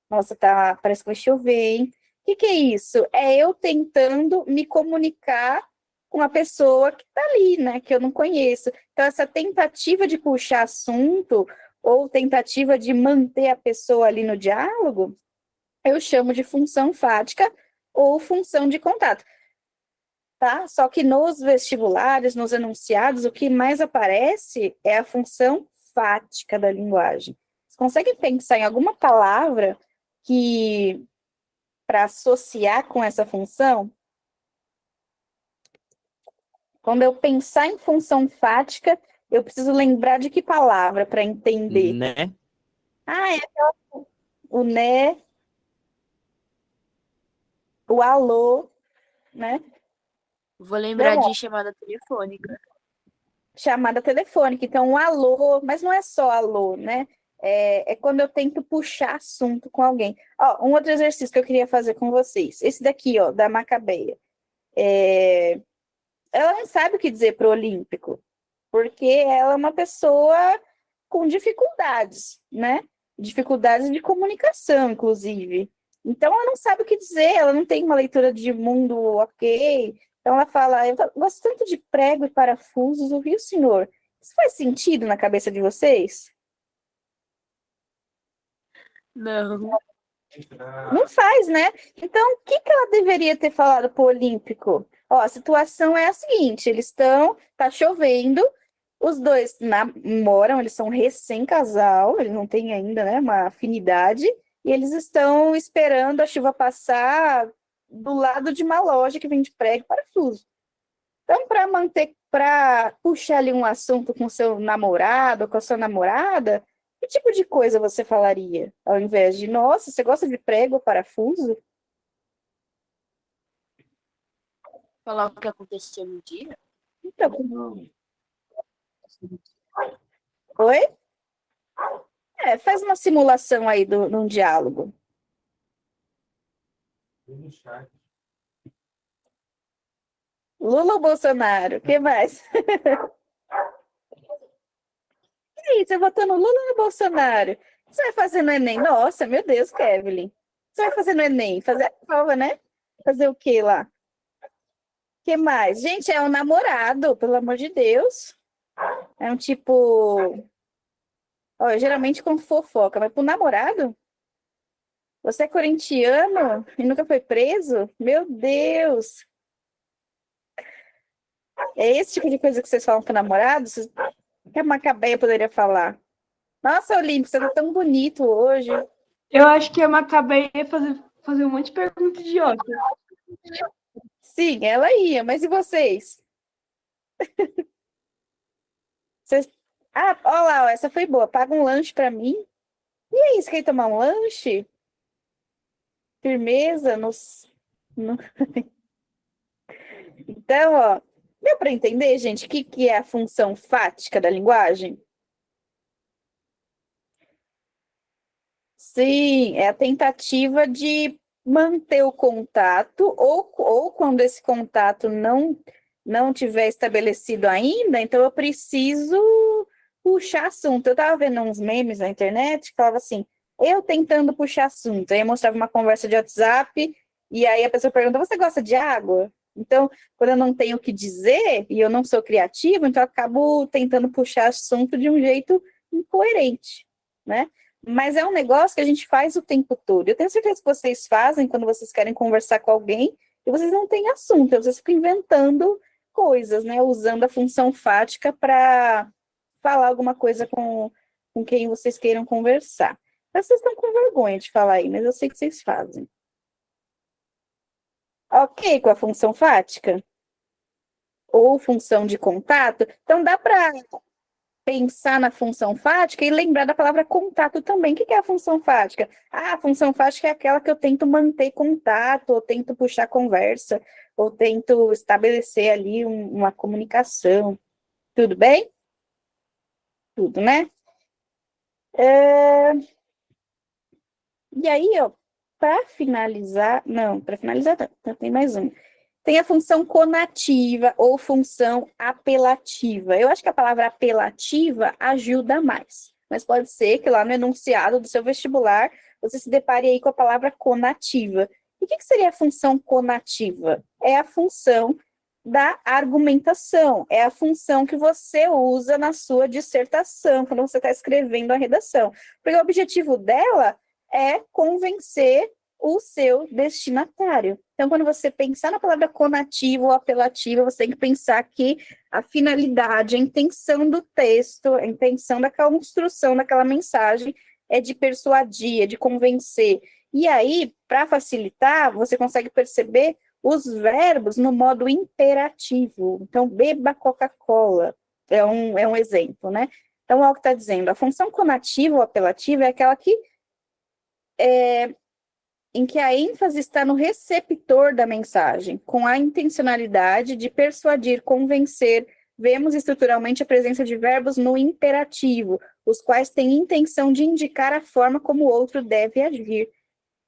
Nossa, parece que vai chover, hein? O que é isso? É eu tentando me comunicar com a pessoa que está ali, né? Que eu não conheço. Então, essa tentativa de puxar assunto ou tentativa de manter a pessoa ali no diálogo, eu chamo de função fática ou função de contato. Tá? Só que nos vestibulares, nos enunciados, o que mais aparece é a função fática da linguagem. Você consegue pensar em alguma palavra que para associar com essa função? Quando eu pensar em função fática, eu preciso lembrar de que palavra para entender? Né? Ah, é o né, o alô, né? Vou lembrar Não, de chamada telefônica. chamada telefônica. Então, o alô, mas não é só alô, né? É quando eu tento puxar assunto com alguém. Ó, um outro exercício que eu queria fazer com vocês. Esse daqui, ó, da Macabeia. Ela não sabe o que dizer para o Olímpico, porque ela é uma pessoa com dificuldades, né? Dificuldades de comunicação, inclusive. Então, ela não sabe o que dizer, ela não tem uma leitura de mundo ok. Então, ela fala, eu gosto tanto de prego e parafusos, ouviu, senhor? Isso faz sentido na cabeça de vocês? Não. Não faz, né? Então, o que ela deveria ter falado para o Olímpico? Ó, a situação é a seguinte, tá chovendo, os dois namoram, eles são recém-casal, eles não têm ainda, né, uma afinidade, e eles estão esperando a chuva passar do lado de uma loja que vende prego e parafuso. Então, para puxar ali um assunto com seu namorado ou com a sua namorada, que tipo de coisa você falaria? Ao invés de, nossa, você gosta de prego ou parafuso? Falar o que aconteceu no dia? Então, oi? Faz uma simulação aí de um diálogo. Lula ou Bolsonaro? O que mais? E aí, você votou no Lula ou no Bolsonaro? O que você vai fazer no Enem? Nossa, meu Deus, Kevin. Você vai fazer no Enem? Fazer a prova, né? Fazer o que lá? O que mais? Gente, é um namorado, pelo amor de Deus. É um tipo... Ó, geralmente com fofoca, mas pro namorado? Você é corintiano e nunca foi preso? Meu Deus! É esse tipo de coisa que vocês falam pro namorado? Que a Macabeia poderia falar? Nossa, Olímpico, você tá tão bonito hoje. Eu acho que a Macabeia ia fazer um monte de perguntas idiotas. Sim, ela ia, mas e vocês? Ah, olha lá, ó, essa foi boa. Paga um lanche para mim. E aí, você quer tomar um lanche? Firmeza no... Então, ó, deu para entender, gente, o que é a função fática da linguagem? Sim, é a tentativa de manter o contato, ou quando esse contato não tiver estabelecido ainda, então eu preciso puxar assunto. Eu estava vendo uns memes na internet que falava assim, eu tentando puxar assunto. Aí eu mostrava uma conversa de WhatsApp, e aí a pessoa pergunta, você gosta de água? Então, quando eu não tenho o que dizer, e eu não sou criativa, então eu acabo tentando puxar assunto de um jeito incoerente, né? Mas é um negócio que a gente faz o tempo todo. Eu tenho certeza que vocês fazem quando vocês querem conversar com alguém e vocês não têm assunto, vocês ficam inventando coisas, né? Usando a função fática para falar alguma coisa com quem vocês queiram conversar. Mas vocês estão com vergonha de falar aí, mas eu sei que vocês fazem. Ok com a função fática? Ou função de contato? Então dá para pensar na função fática e lembrar da palavra contato também. O que é a função fática? Ah, a função fática é aquela que eu tento manter contato, ou tento puxar conversa, ou tento estabelecer ali uma comunicação. Tudo bem? Tudo, né? E aí, ó, para finalizar não, tem mais um. Tem a função conativa ou função apelativa. Eu acho que a palavra apelativa ajuda mais, mas pode ser que lá no enunciado do seu vestibular você se depare aí com a palavra conativa. E o que seria a função conativa? É a função da argumentação, é a função que você usa na sua dissertação, quando você está escrevendo a redação. Porque o objetivo dela é convencer o seu destinatário. Então, quando você pensar na palavra conativa ou apelativa, você tem que pensar que a finalidade, a intenção do texto, a intenção da construção daquela mensagem é de persuadir, é de convencer. E aí, para facilitar, você consegue perceber os verbos no modo imperativo. Então, beba Coca-Cola é um exemplo, né? Então, olha o que está dizendo. A função conativa ou apelativa é aquela em que a ênfase está no receptor da mensagem, com a intencionalidade de persuadir, convencer. Vemos estruturalmente a presença de verbos no imperativo, os quais têm intenção de indicar a forma como o outro deve agir.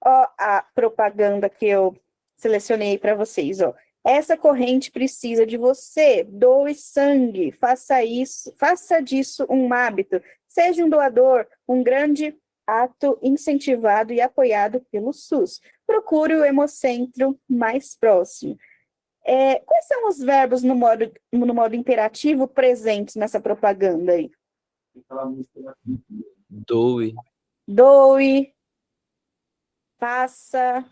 Ó, a propaganda que eu selecionei para vocês, ó. Essa corrente precisa de você, doe sangue, faça disso um hábito, seja um doador, um grande ato incentivado e apoiado pelo SUS. Procure o hemocentro mais próximo. Quais são os verbos no modo imperativo presentes nessa propaganda aí? Doe. Doe, faça,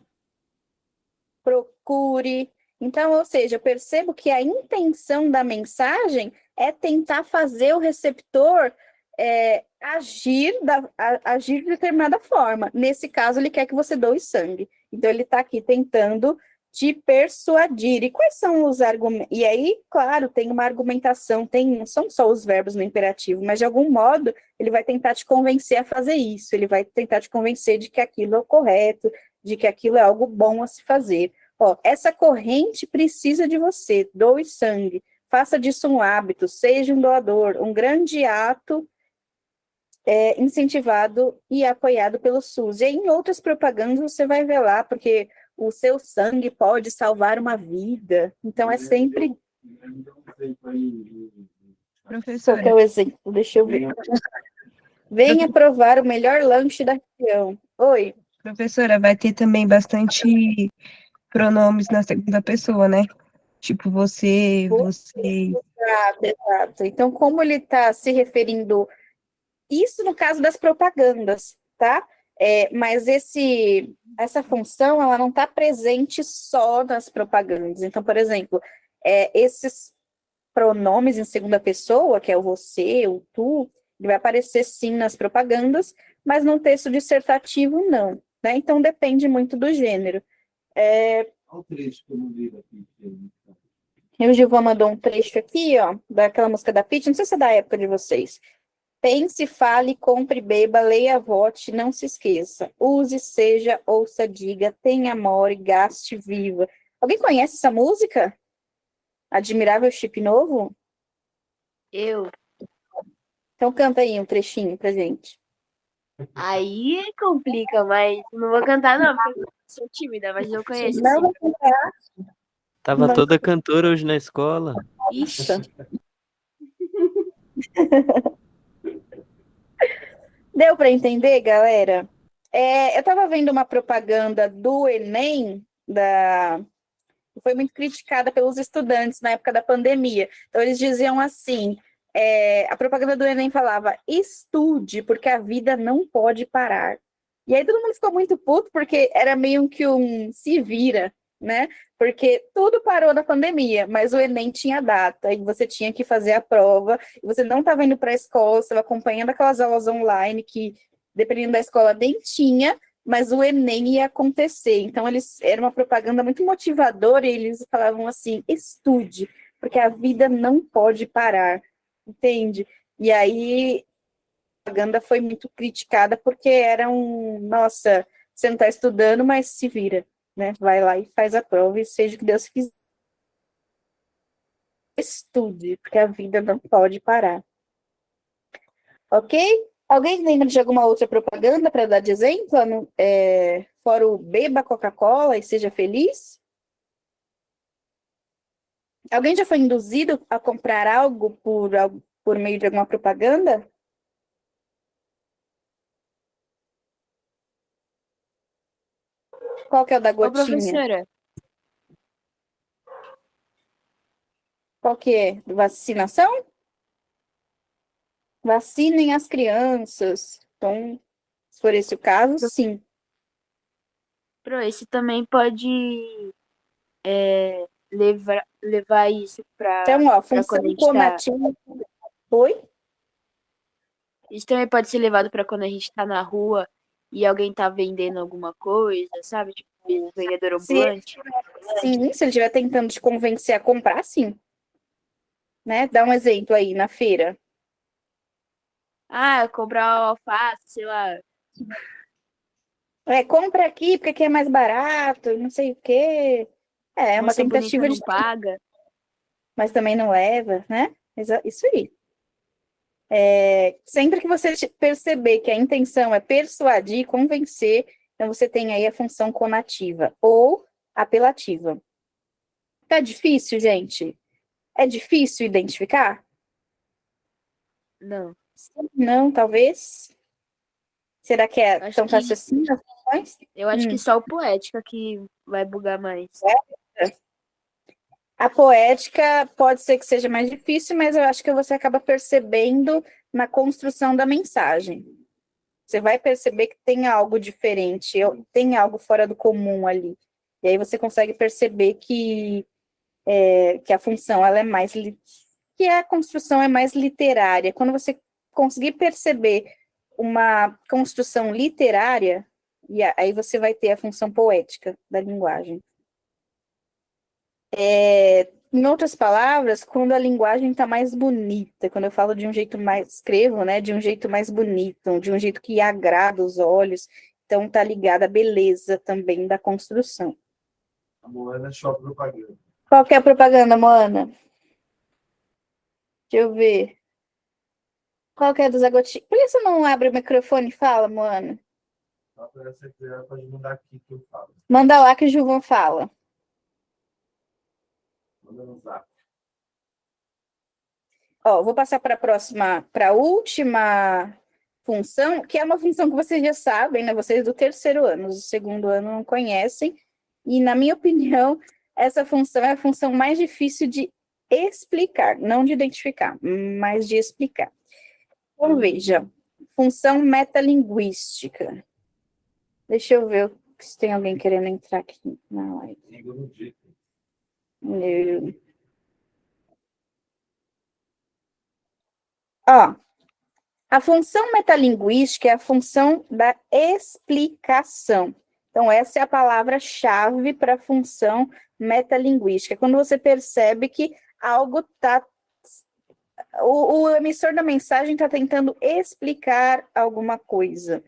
procure. Então, ou seja, eu percebo que a intenção da mensagem é tentar fazer o receptor agir de determinada forma. Nesse caso, ele quer que você doe sangue. Então, ele está aqui tentando te persuadir. E quais são os argumentos? E aí, claro, tem uma argumentação, não são só os verbos no imperativo, mas de algum modo ele vai tentar te convencer a fazer isso, ele vai tentar te convencer de que aquilo é o correto, de que aquilo é algo bom a se fazer. Ó, essa corrente precisa de você, doe sangue, faça disso um hábito, seja um doador, um grande ato incentivado e apoiado pelo SUS. E aí, em outras propagandas você vai ver lá, porque o seu sangue pode salvar uma vida. Então, é sempre... Professora. Qual que é o exemplo? Deixa eu ver. Venha provar o melhor lanche da região. Oi. Professora, vai ter também bastante pronomes na segunda pessoa, né? Tipo, você, você. Exato. Então, como ele está se referindo... Isso no caso das propagandas, tá? Mas essa função, ela não está presente só nas propagandas. Então, por exemplo, esses pronomes em segunda pessoa, que é o você, o tu, ele vai aparecer sim nas propagandas, mas no texto dissertativo não, né? Então, depende muito do gênero. Olha o trecho que eu não vi aqui. O Gilvan mandou um trecho aqui, ó, daquela música da Pitty, não sei se é da época de vocês. Pense, fale, compre, beba, leia, vote, não se esqueça. Use, seja, ouça, diga, tenha, more, gaste, viva. Alguém conhece essa música? Admirável Chip Novo? Eu. Então canta aí um trechinho pra gente. Aí complica, mas não vou cantar não, porque eu sou tímida, mas eu conheço. Não Sim. vou cantar. Tava Não. toda cantora hoje na escola. Ixi. Deu para entender, galera? Eu estava vendo uma propaganda do Enem, que foi muito criticada pelos estudantes na época da pandemia. Então, eles diziam assim, a propaganda do Enem falava, estude, porque a vida não pode parar. E aí todo mundo ficou muito puto, porque era meio que um se vira, né? Porque tudo parou na pandemia, mas o Enem tinha data, e você tinha que fazer a prova, e você não estava indo para a escola, você estava acompanhando aquelas aulas online, que, dependendo da escola, nem tinha, mas o Enem ia acontecer. Então, era uma propaganda muito motivadora, e eles falavam assim, estude, porque a vida não pode parar, entende? E aí a propaganda foi muito criticada porque era nossa, você não está estudando, mas se vira, né? Vai lá e faz a prova e seja o que Deus quiser. Estude, porque a vida não pode parar. Ok? Alguém lembra de alguma outra propaganda para dar de exemplo? Fora o beba Coca-Cola e seja feliz? Alguém já foi induzido a comprar algo por meio de alguma propaganda? Qual que é o da Ô, gotinha? professora, Qual que é? Vacinação? Vacinem as crianças. Então, se for esse o caso, sim. esse também pode levar isso Então, ó, para quando a função gente tá. conativa. Oi? Isso também pode ser levado para quando a gente tá na rua e alguém tá vendendo alguma coisa, sabe? Tipo, o vendedor ambulante. Sim, se ele estiver tentando te convencer a comprar, sim. Né? Dá um exemplo aí na feira. Ah, comprar alface, sei lá. Compra aqui porque aqui é mais barato, não sei o quê. É uma Moça bonita tentativa não de. paga. Mas também não leva, né? Isso aí. Sempre que você perceber que a intenção é persuadir, convencer, então você tem aí a função conativa ou apelativa. Tá difícil, gente? É difícil identificar? Não. Não, talvez. Será que Acho são que, fáceis assim as funções? eu acho que só o poética que vai bugar mais. A poética pode ser que seja mais difícil, mas eu acho que você acaba percebendo na construção da mensagem. Você vai perceber que tem algo diferente, tem algo fora do comum ali. E aí você consegue perceber que a função ela é mais que a construção é mais literária. Quando você conseguir perceber uma construção literária, e aí você vai ter a função poética da linguagem. Em outras palavras, quando a linguagem está mais bonita, quando eu falo de um jeito mais, escrevo, né, de um jeito mais bonito, de um jeito que agrada os olhos, então está ligada à beleza também da construção. A Moana só propaganda. Qual que é a propaganda, Moana? Deixa eu ver. Qual que é dos agotinhos? Por que você não abre o microfone e fala, Moana? Só para você quiser, pode mandar aqui que eu falo. Manda lá que o Gilvan fala. Manda no zap. Ó, vou passar para a última função, que é uma função que vocês já sabem, né? Vocês do terceiro ano, os do segundo ano não conhecem. E, na minha opinião, essa função é a função mais difícil de explicar, não de identificar, mas de explicar. Então, veja, função metalinguística. Deixa eu ver se tem alguém querendo entrar aqui na live. Liga no dito. Ó, a função metalinguística é a função da explicação. Então, essa é a palavra-chave para a função metalinguística. Quando você percebe que algo está... O emissor da mensagem está tentando explicar alguma coisa.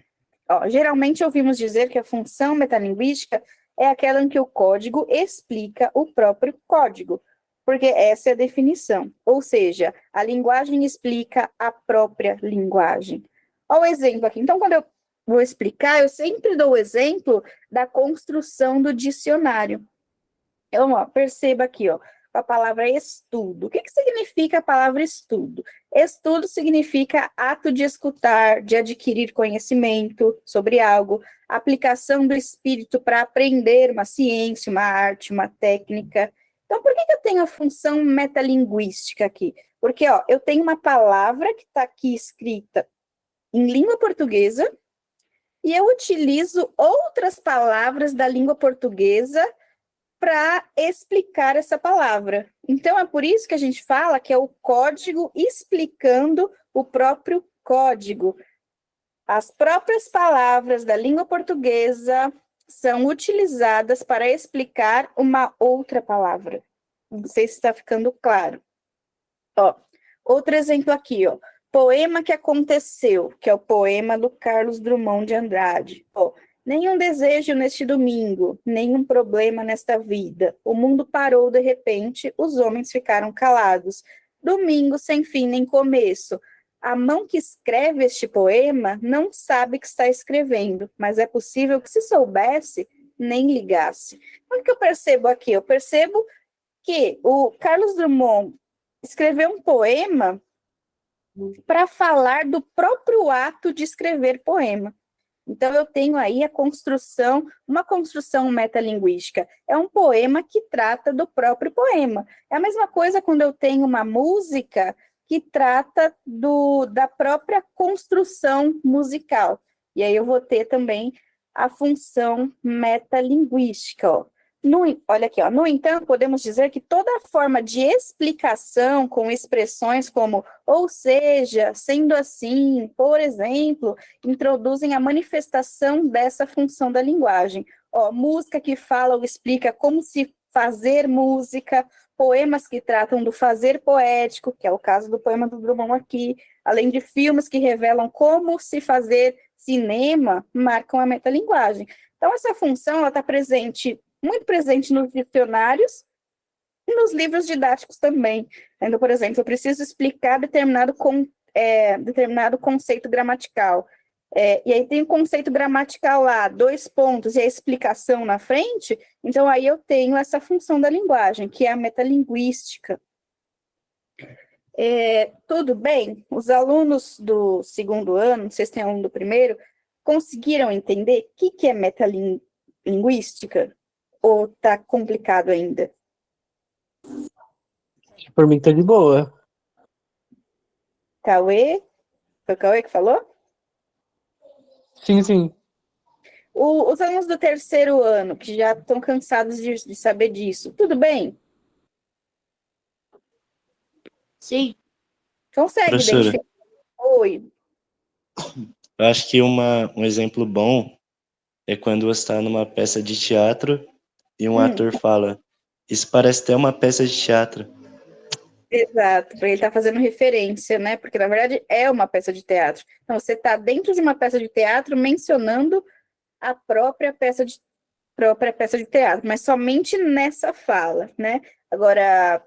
Ó, geralmente ouvimos dizer que a função metalinguística é aquela em que o código explica o próprio código, porque essa é a definição. Ou seja, a linguagem explica a própria linguagem. Olha o exemplo aqui. Então, quando eu vou explicar, eu sempre dou o exemplo da construção do dicionário. Então, ó, perceba aqui, ó, a palavra estudo. O que significa a palavra estudo? Estudo significa ato de escutar, de adquirir conhecimento sobre algo, aplicação do espírito para aprender uma ciência, uma arte, uma técnica. Então, por que eu tenho a função metalinguística aqui? Porque, ó, eu tenho uma palavra que está aqui escrita em língua portuguesa e eu utilizo outras palavras da língua portuguesa para explicar essa palavra. Então, é por isso que a gente fala que é o código explicando o próprio código. As próprias palavras da língua portuguesa são utilizadas para explicar uma outra palavra. Não sei se está ficando claro. Ó, outro exemplo aqui, ó. Poema que aconteceu, que é o poema do Carlos Drummond de Andrade. Ó, nenhum desejo neste domingo, nenhum problema nesta vida. O mundo parou de repente, os homens ficaram calados. Domingo sem fim nem começo. A mão que escreve este poema não sabe que está escrevendo, mas é possível que, se soubesse, nem ligasse. O que eu percebo aqui? Eu percebo que o Carlos Drummond escreveu um poema para falar do próprio ato de escrever poema. Então, eu tenho aí uma construção metalinguística. É um poema que trata do próprio poema. É a mesma coisa quando eu tenho uma música que trata da própria construção musical. E aí eu vou ter também a função metalinguística, ó. Olha aqui, ó. No entanto, podemos dizer que toda forma de explicação com expressões como ou seja, sendo assim, por exemplo, introduzem a manifestação dessa função da linguagem. Ó, música que fala ou explica como se fazer música, poemas que tratam do fazer poético, que é o caso do poema do Drummond aqui, além de filmes que revelam como se fazer cinema, marcam a metalinguagem. Então, essa função está muito presente nos dicionários e nos livros didáticos também. Então, por exemplo, eu preciso explicar determinado conceito gramatical. E aí tem o conceito gramatical lá, 2 pontos, e a explicação na frente, então aí eu tenho essa função da linguagem, que é a metalinguística. Tudo bem? Os alunos do 2º ano, não sei se tem aluno do 1º, conseguiram entender o que é metalinguística? Ou tá complicado ainda? Por mim tá de boa. Cauê? Foi o Cauê que falou? Sim, sim. Os alunos do 3º ano, que já estão cansados de saber disso, tudo bem? Sim. Consegue Professora, identificar? Oi. eu acho que um exemplo bom é quando você está numa peça de teatro e um ator fala, isso parece até uma peça de teatro. Exato, porque ele está fazendo referência, né? Porque, na verdade, é uma peça de teatro. Então, você está dentro de uma peça de teatro mencionando a própria peça de teatro, mas somente nessa fala, né? Agora,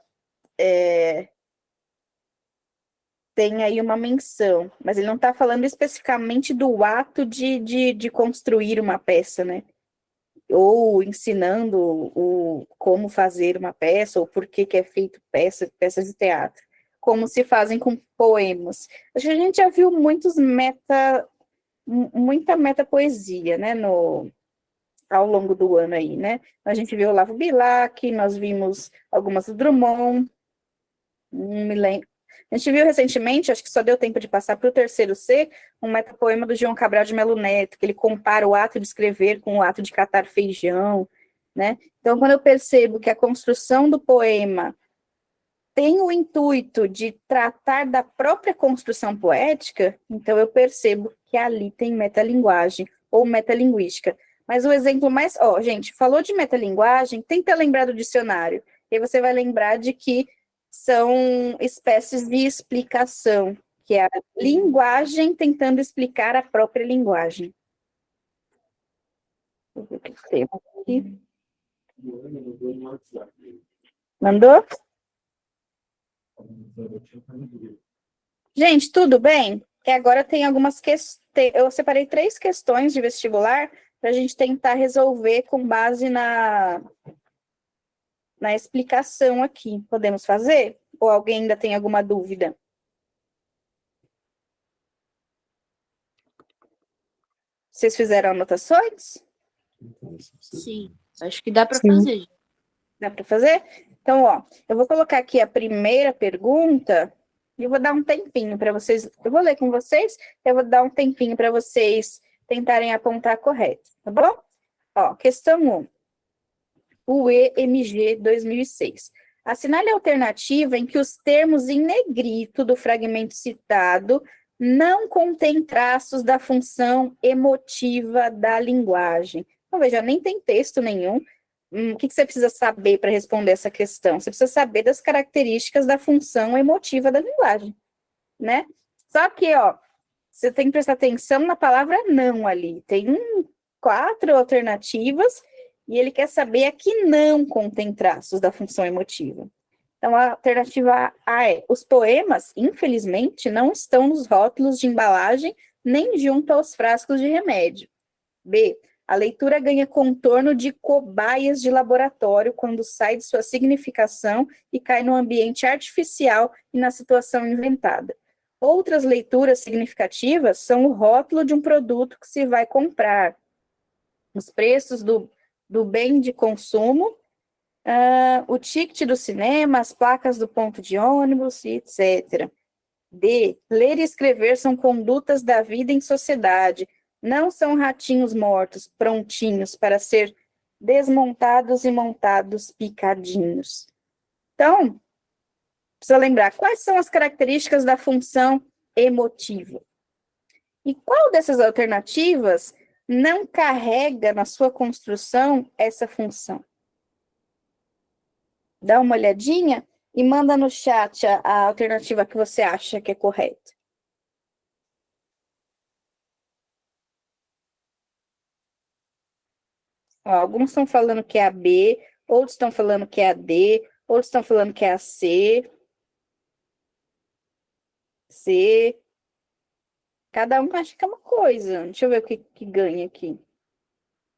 tem aí uma menção, mas ele não está falando especificamente do ato de construir uma peça, né? Ou ensinando como fazer uma peça, ou por que é feito peças de teatro, como se fazem com poemas. Acho que a gente já viu muita metapoesia, né, ao longo do ano aí, né? A gente viu Olavo Bilac, nós vimos algumas do Drummond, não me lembro. A gente viu recentemente, acho que só deu tempo de passar para o 3º C, um metapoema do João Cabral de Melo Neto, que ele compara o ato de escrever com o ato de catar feijão, né? Então, quando eu percebo que a construção do poema tem o intuito de tratar da própria construção poética, então eu percebo que ali tem metalinguagem ou metalinguística. Mas o exemplo mais... gente, falou de metalinguagem, tenta lembrar do dicionário. E aí você vai lembrar de que são espécies de explicação, que é a linguagem tentando explicar a própria linguagem. Vou ver o que temos aqui. Mandou? Gente, tudo bem? E agora tem algumas questões. Eu separei 3 questões de vestibular para a gente tentar resolver com base na explicação aqui. Podemos fazer? Ou alguém ainda tem alguma dúvida? Vocês fizeram anotações? Sim. Acho que dá para fazer. Dá para fazer? Então, eu vou colocar aqui a primeira pergunta e eu vou dar um tempinho para vocês. Eu vou ler com vocês, eu vou dar um tempinho para vocês tentarem apontar correto, tá bom? Questão 1. O EMG 2006. Assinale a alternativa em que os termos em negrito do fragmento citado não contêm traços da função emotiva da linguagem. Então, veja, nem tem texto nenhum. O que você precisa saber para responder essa questão? Você precisa saber das características da função emotiva da linguagem, né? Só que, ó, você tem que prestar atenção na palavra não ali. Tem 4 alternativas e ele quer saber a que não contém traços da função emotiva. Então, a alternativa A é: os poemas, infelizmente, não estão nos rótulos de embalagem nem junto aos frascos de remédio. B, a leitura ganha contorno de cobaias de laboratório quando sai de sua significação e cai no ambiente artificial e na situação inventada. Outras leituras significativas são o rótulo de um produto que se vai comprar, os preços do bem de consumo, o ticket do cinema, as placas do ponto de ônibus, etc. D, ler e escrever são condutas da vida em sociedade, não são ratinhos mortos, prontinhos para ser desmontados e montados picadinhos. Então, precisa lembrar quais são as características da função emotiva. E qual dessas alternativas não carrega na sua construção essa função? Dá uma olhadinha e manda no chat a alternativa que você acha que é correta. Ó, alguns estão falando que é a B, outros estão falando que é a D, outros estão falando que é a C. C. Cada um acha que é uma coisa. Deixa eu ver o que ganha aqui.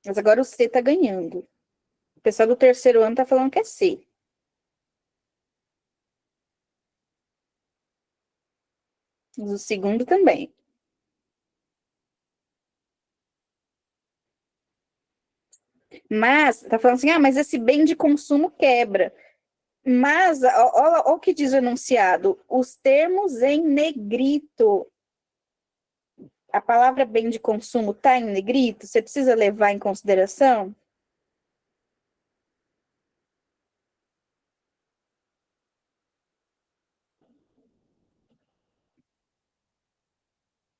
Mas agora o C está ganhando. O pessoal do terceiro ano está falando que é C. Mas o segundo também. Mas, tá falando assim, mas esse bem de consumo quebra. Mas, olha o que diz o enunciado, os termos em negrito. A palavra bem de consumo está em negrito? Você precisa levar em consideração?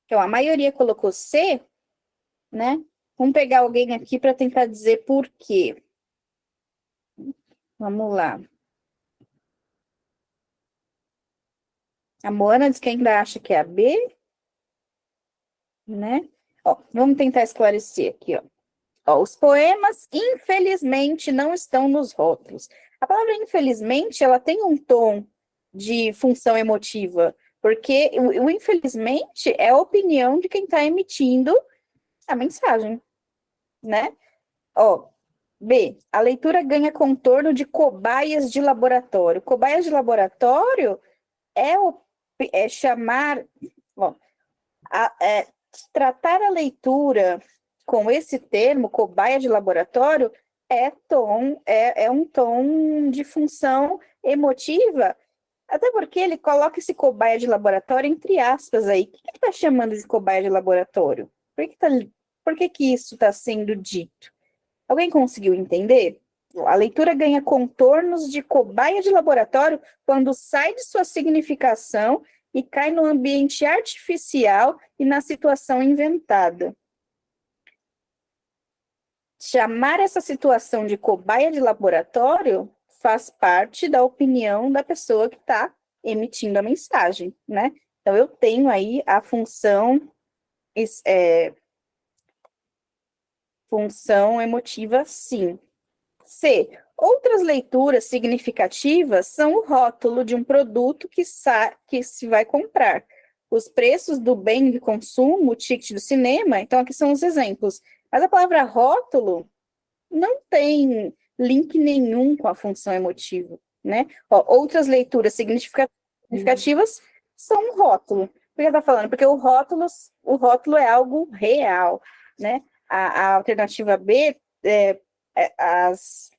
Então, a maioria colocou C, né? Vamos pegar alguém aqui para tentar dizer por quê. Vamos lá. A Moana diz que ainda acha que é a B, né? Ó, vamos tentar esclarecer aqui, ó. Ó, os poemas, infelizmente, não estão nos rótulos. A palavra infelizmente, ela tem um tom de função emotiva, porque o infelizmente é a opinião de quem está emitindo a mensagem, né? Ó, B, a leitura ganha contorno de cobaias de laboratório. Cobaias de laboratório é chamar, ó, tratar a leitura com esse termo, cobaia de laboratório, é um tom de função emotiva, até porque ele coloca esse cobaia de laboratório entre aspas aí. O que ele está chamando de cobaia de laboratório? Por que isso está sendo dito? Alguém conseguiu entender? A leitura ganha contornos de cobaia de laboratório quando sai de sua significação e cai no ambiente artificial e na situação inventada. Chamar essa situação de cobaia de laboratório faz parte da opinião da pessoa que está emitindo a mensagem, né? Então, eu tenho aí a função emotiva, sim. C. Outras leituras significativas são o rótulo de um produto que se vai comprar. Os preços do bem de consumo, o ticket do cinema, então aqui são os exemplos. Mas a palavra rótulo não tem link nenhum com a função emotiva, né? Ó, outras leituras significativas são o rótulo. Por que está falando? Porque o rótulo é algo real, né? A alternativa B, as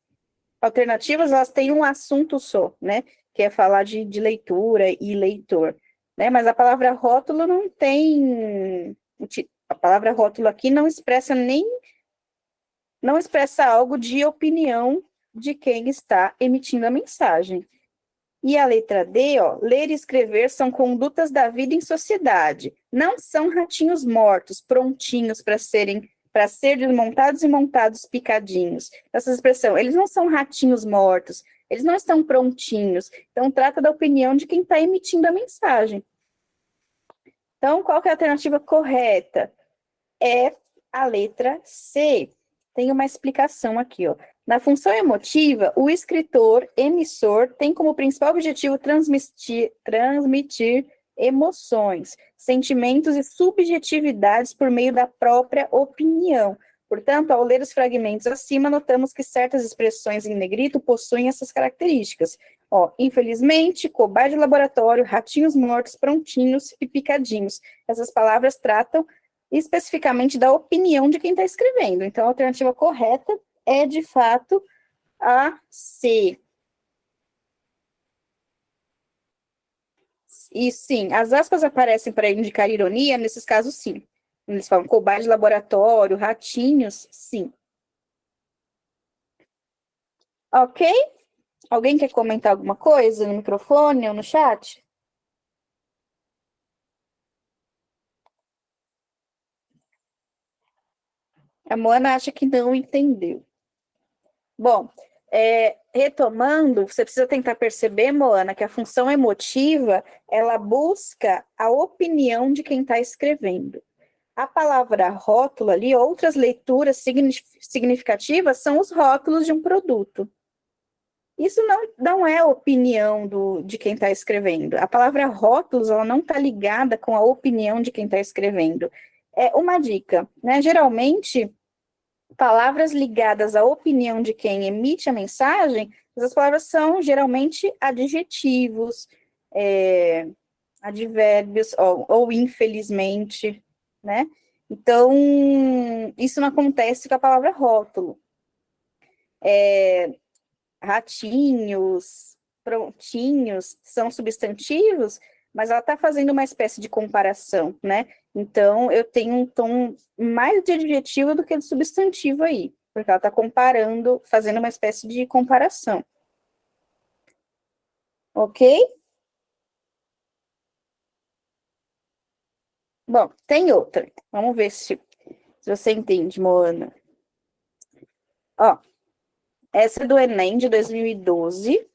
alternativas, elas têm um assunto só, né? Que é falar de leitura e leitor, né? Mas a palavra rótulo não tem... A palavra rótulo aqui não expressa algo de opinião de quem está emitindo a mensagem. E a letra D, ó, ler e escrever são condutas da vida em sociedade, não são ratinhos mortos, prontinhos para ser desmontados e montados picadinhos. Essa expressão, eles não são ratinhos mortos, eles não estão prontinhos. Então, trata da opinião de quem está emitindo a mensagem. Então, qual que é a alternativa correta? É a letra C. Tem uma explicação aqui, ó. Na função emotiva, o escritor, emissor, tem como principal objetivo transmitir emoções, sentimentos e subjetividades por meio da própria opinião. Portanto, ao ler os fragmentos acima, notamos que certas expressões em negrito possuem essas características. Ó, infelizmente, cobaia de laboratório, ratinhos mortos, prontinhos e picadinhos. Essas palavras tratam especificamente da opinião de quem está escrevendo. Então, a alternativa correta é, de fato, a C. E sim, as aspas aparecem para indicar ironia, nesses casos, sim. Eles falam cobaia de laboratório, ratinhos, sim. Ok? Alguém quer comentar alguma coisa no microfone ou no chat? A Moana acha que não entendeu. Bom, retomando, você precisa tentar perceber, Moana, que a função emotiva, ela busca a opinião de quem está escrevendo. A palavra rótulo ali, outras leituras significativas são os rótulos de um produto. Isso não é a opinião de quem está escrevendo. A palavra rótulos, ela não está ligada com a opinião de quem está escrevendo. É uma dica, né? Geralmente, palavras ligadas à opinião de quem emite a mensagem, essas palavras são geralmente adjetivos, advérbios, ou infelizmente, né? Então, isso não acontece com a palavra rótulo. Ratinhos, prontinhos, são substantivos, mas ela está fazendo uma espécie de comparação, né? Então, eu tenho um tom mais de adjetivo do que de substantivo aí, porque ela está comparando, fazendo uma espécie de comparação. Ok? Bom, tem outra. Vamos ver se você entende, Moana. Ó, essa é do Enem de 2012.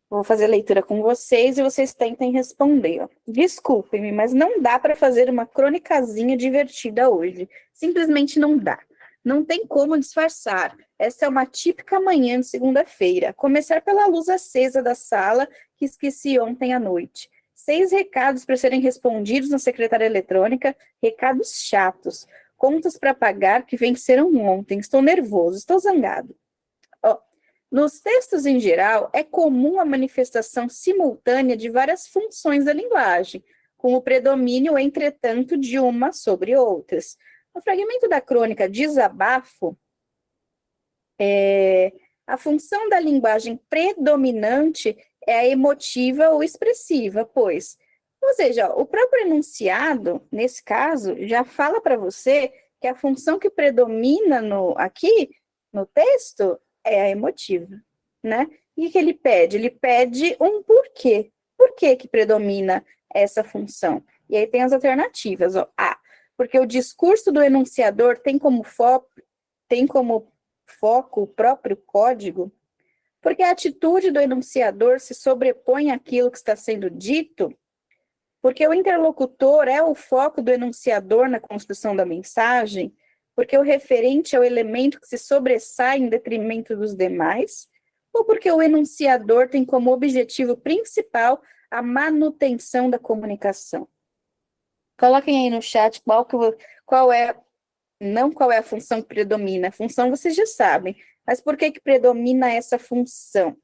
Vou fazer a leitura com vocês e vocês tentem responder. Ó. Desculpem-me, mas não dá para fazer uma crônicazinha divertida hoje. Simplesmente não dá. Não tem como disfarçar. Essa é uma típica manhã de segunda-feira. Começar pela luz acesa da sala que esqueci ontem à noite. 6 recados para serem respondidos na secretária eletrônica, recados chatos. Contas para pagar que venceram ontem. Estou nervoso, estou zangado. Ó, nos textos em geral, é comum a manifestação simultânea de várias funções da linguagem, com o predomínio, entretanto, de uma sobre outras. No fragmento da crônica Desabafo, a função da linguagem predominante é a emotiva ou expressiva, pois, ou seja, o próprio enunciado, nesse caso, já fala para você que a função que predomina aqui no texto é a emotiva, né? E o que ele pede? Ele pede um porquê. Por que predomina essa função? E aí tem as alternativas, ó. A, porque o discurso do enunciador tem como foco o próprio código, porque a atitude do enunciador se sobrepõe àquilo que está sendo dito, porque o interlocutor é o foco do enunciador na construção da mensagem, porque o referente é o elemento que se sobressai em detrimento dos demais, ou porque o enunciador tem como objetivo principal a manutenção da comunicação. Coloquem aí no chat qual é a função que predomina. A função vocês já sabem, mas por que predomina essa função?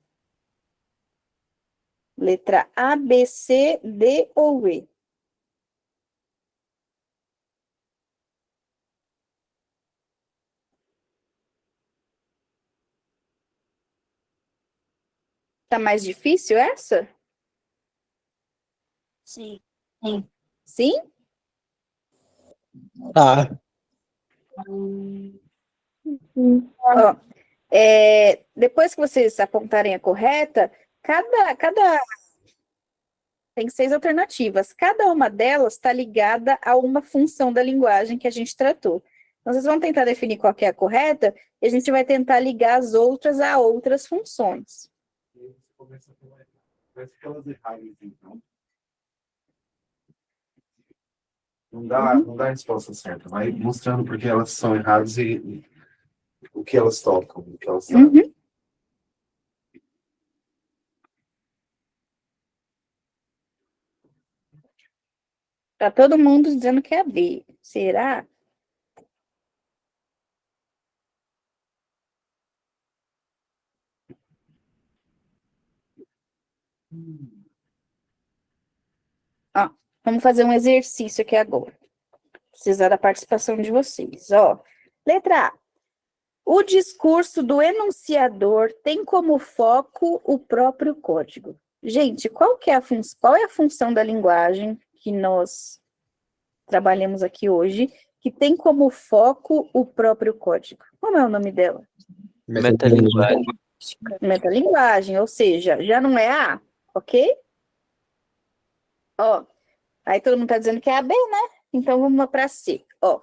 Letra A, B, C, D ou E? Tá mais difícil essa? Sim. Sim? Tá. Ó, depois que vocês apontarem a correta, tem 6 alternativas. Cada uma delas está ligada a uma função da linguagem que a gente tratou. Então, vocês vão tentar definir qual que é a correta e a gente vai tentar ligar as outras a outras funções. E aí você começa pelas erradas, então. não dá a resposta certa, vai mostrando porque elas são erradas e o que elas tocam, o que elas sabem. Uhum. Tá todo mundo dizendo que é a B. Será? Ó, vamos fazer um exercício aqui agora. Precisar da participação de vocês. Ó, letra A. O discurso do enunciador tem como foco o próprio código. Gente, qual é a função da linguagem que nós trabalhamos aqui hoje, que tem como foco o próprio código? Como é o nome dela? Metalinguagem. Metalinguagem, ou seja, já não é A, ok? Ó, aí todo mundo tá dizendo que é a B, né? Então vamos para C. Ó,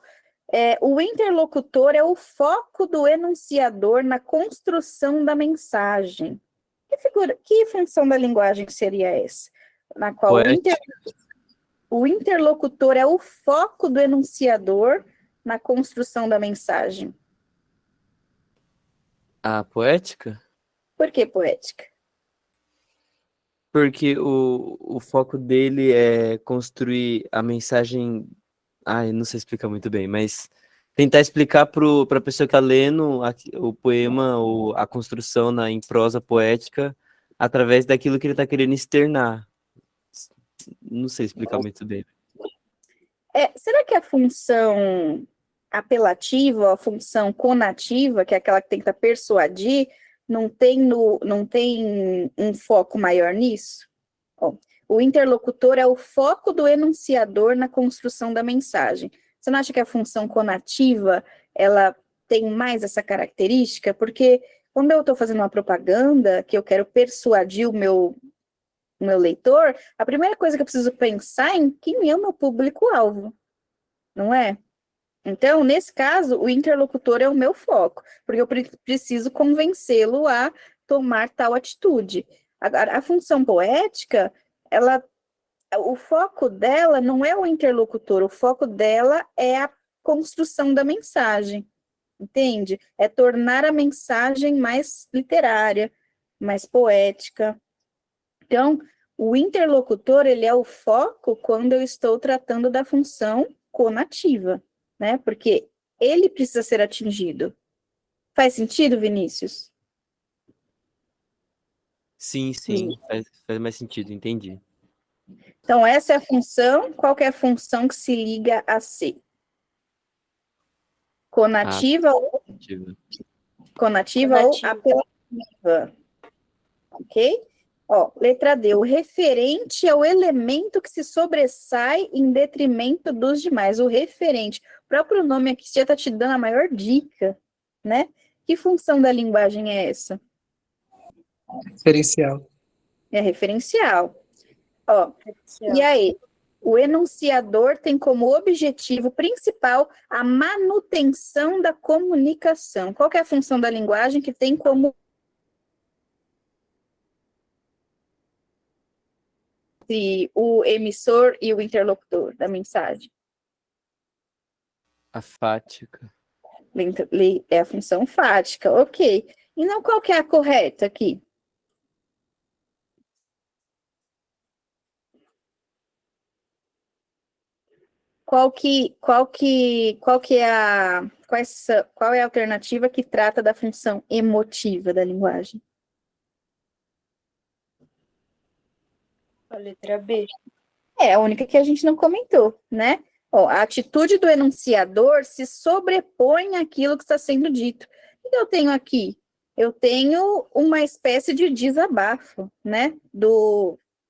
o interlocutor é o foco do enunciador na construção da mensagem. Que função da linguagem seria essa? Na qual o interlocutor é o foco do enunciador na construção da mensagem. A poética? Por que poética? Porque o foco dele é construir a mensagem. Eu não sei explicar muito bem, mas tentar explicar para a pessoa que está lendo o poema ou a construção em prosa poética através daquilo que ele está querendo externar. Não sei explicar muito bem. Será que a função apelativa, a função conativa, que é aquela que tenta persuadir, não tem um foco maior nisso? Ó, o interlocutor é o foco do enunciador na construção da mensagem. Você não acha que a função conativa, ela tem mais essa característica? Porque quando eu estou fazendo uma propaganda, que eu quero persuadir o meu leitor, a primeira coisa que eu preciso pensar é em quem é o meu público-alvo, não é? Então, nesse caso, o interlocutor é o meu foco, porque eu preciso convencê-lo a tomar tal atitude. Agora, a função poética, o foco dela não é o interlocutor, o foco dela é a construção da mensagem, entende? É tornar a mensagem mais literária, mais poética. Então, o interlocutor, ele é o foco quando eu estou tratando da função conativa, né? Porque ele precisa ser atingido. Faz sentido, Vinícius? Sim, faz mais sentido, entendi. Então, essa é a função. Qual que é a função que se liga a C? Conativa ou apelativa. Ok? Ó, letra D, o referente é o elemento que se sobressai em detrimento dos demais. O referente, o próprio nome aqui já está te dando a maior dica, né? Que função da linguagem é essa? Referencial. É referencial. Ó, e aí, o enunciador tem como objetivo principal a manutenção da comunicação. Qual que é a função da linguagem que tem como o emissor e o interlocutor da mensagem? A fática. É a função fática, ok. E não qual que é a correta aqui? Qual é a alternativa que trata da função emotiva da linguagem? A letra B. É a única que a gente não comentou, né? Ó, a atitude do enunciador se sobrepõe àquilo que está sendo dito. O que eu tenho aqui? Eu tenho uma espécie de desabafo, né?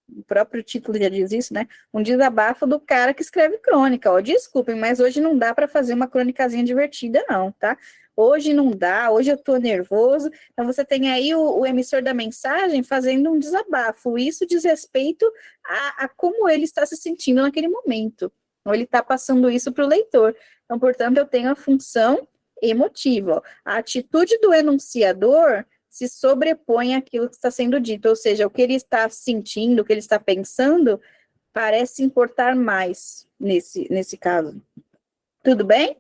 O próprio título já diz isso, né? Um desabafo do cara que escreve crônica. Ó, desculpem, mas hoje não dá para fazer uma crônicazinha divertida, não, tá? Hoje não dá, hoje eu tô nervoso. Então, você tem aí o emissor da mensagem fazendo um desabafo. Isso diz respeito a como ele está se sentindo naquele momento. Ou ele está passando isso para o leitor. Então, portanto, eu tenho a função emotiva. Ó. A atitude do enunciador se sobrepõe àquilo que está sendo dito, ou seja, o que ele está sentindo, o que ele está pensando, parece importar mais nesse caso. Tudo bem?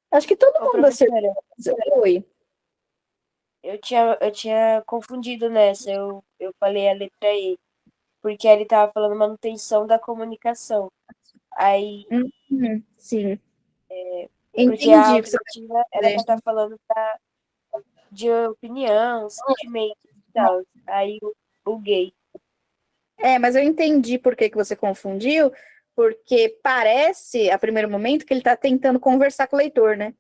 Acho que todo Ô, mundo acertou. Oi. Eu tinha confundido nessa, eu falei a letra E, porque ele tava falando manutenção da comunicação. Aí, Sim. porque a Entendi o que você alternativa era pra estar falando de opinião, sentimentos e tal. Aí o gay. mas eu entendi por que você confundiu, porque parece, a primeiro momento, que ele está tentando conversar com o leitor, né?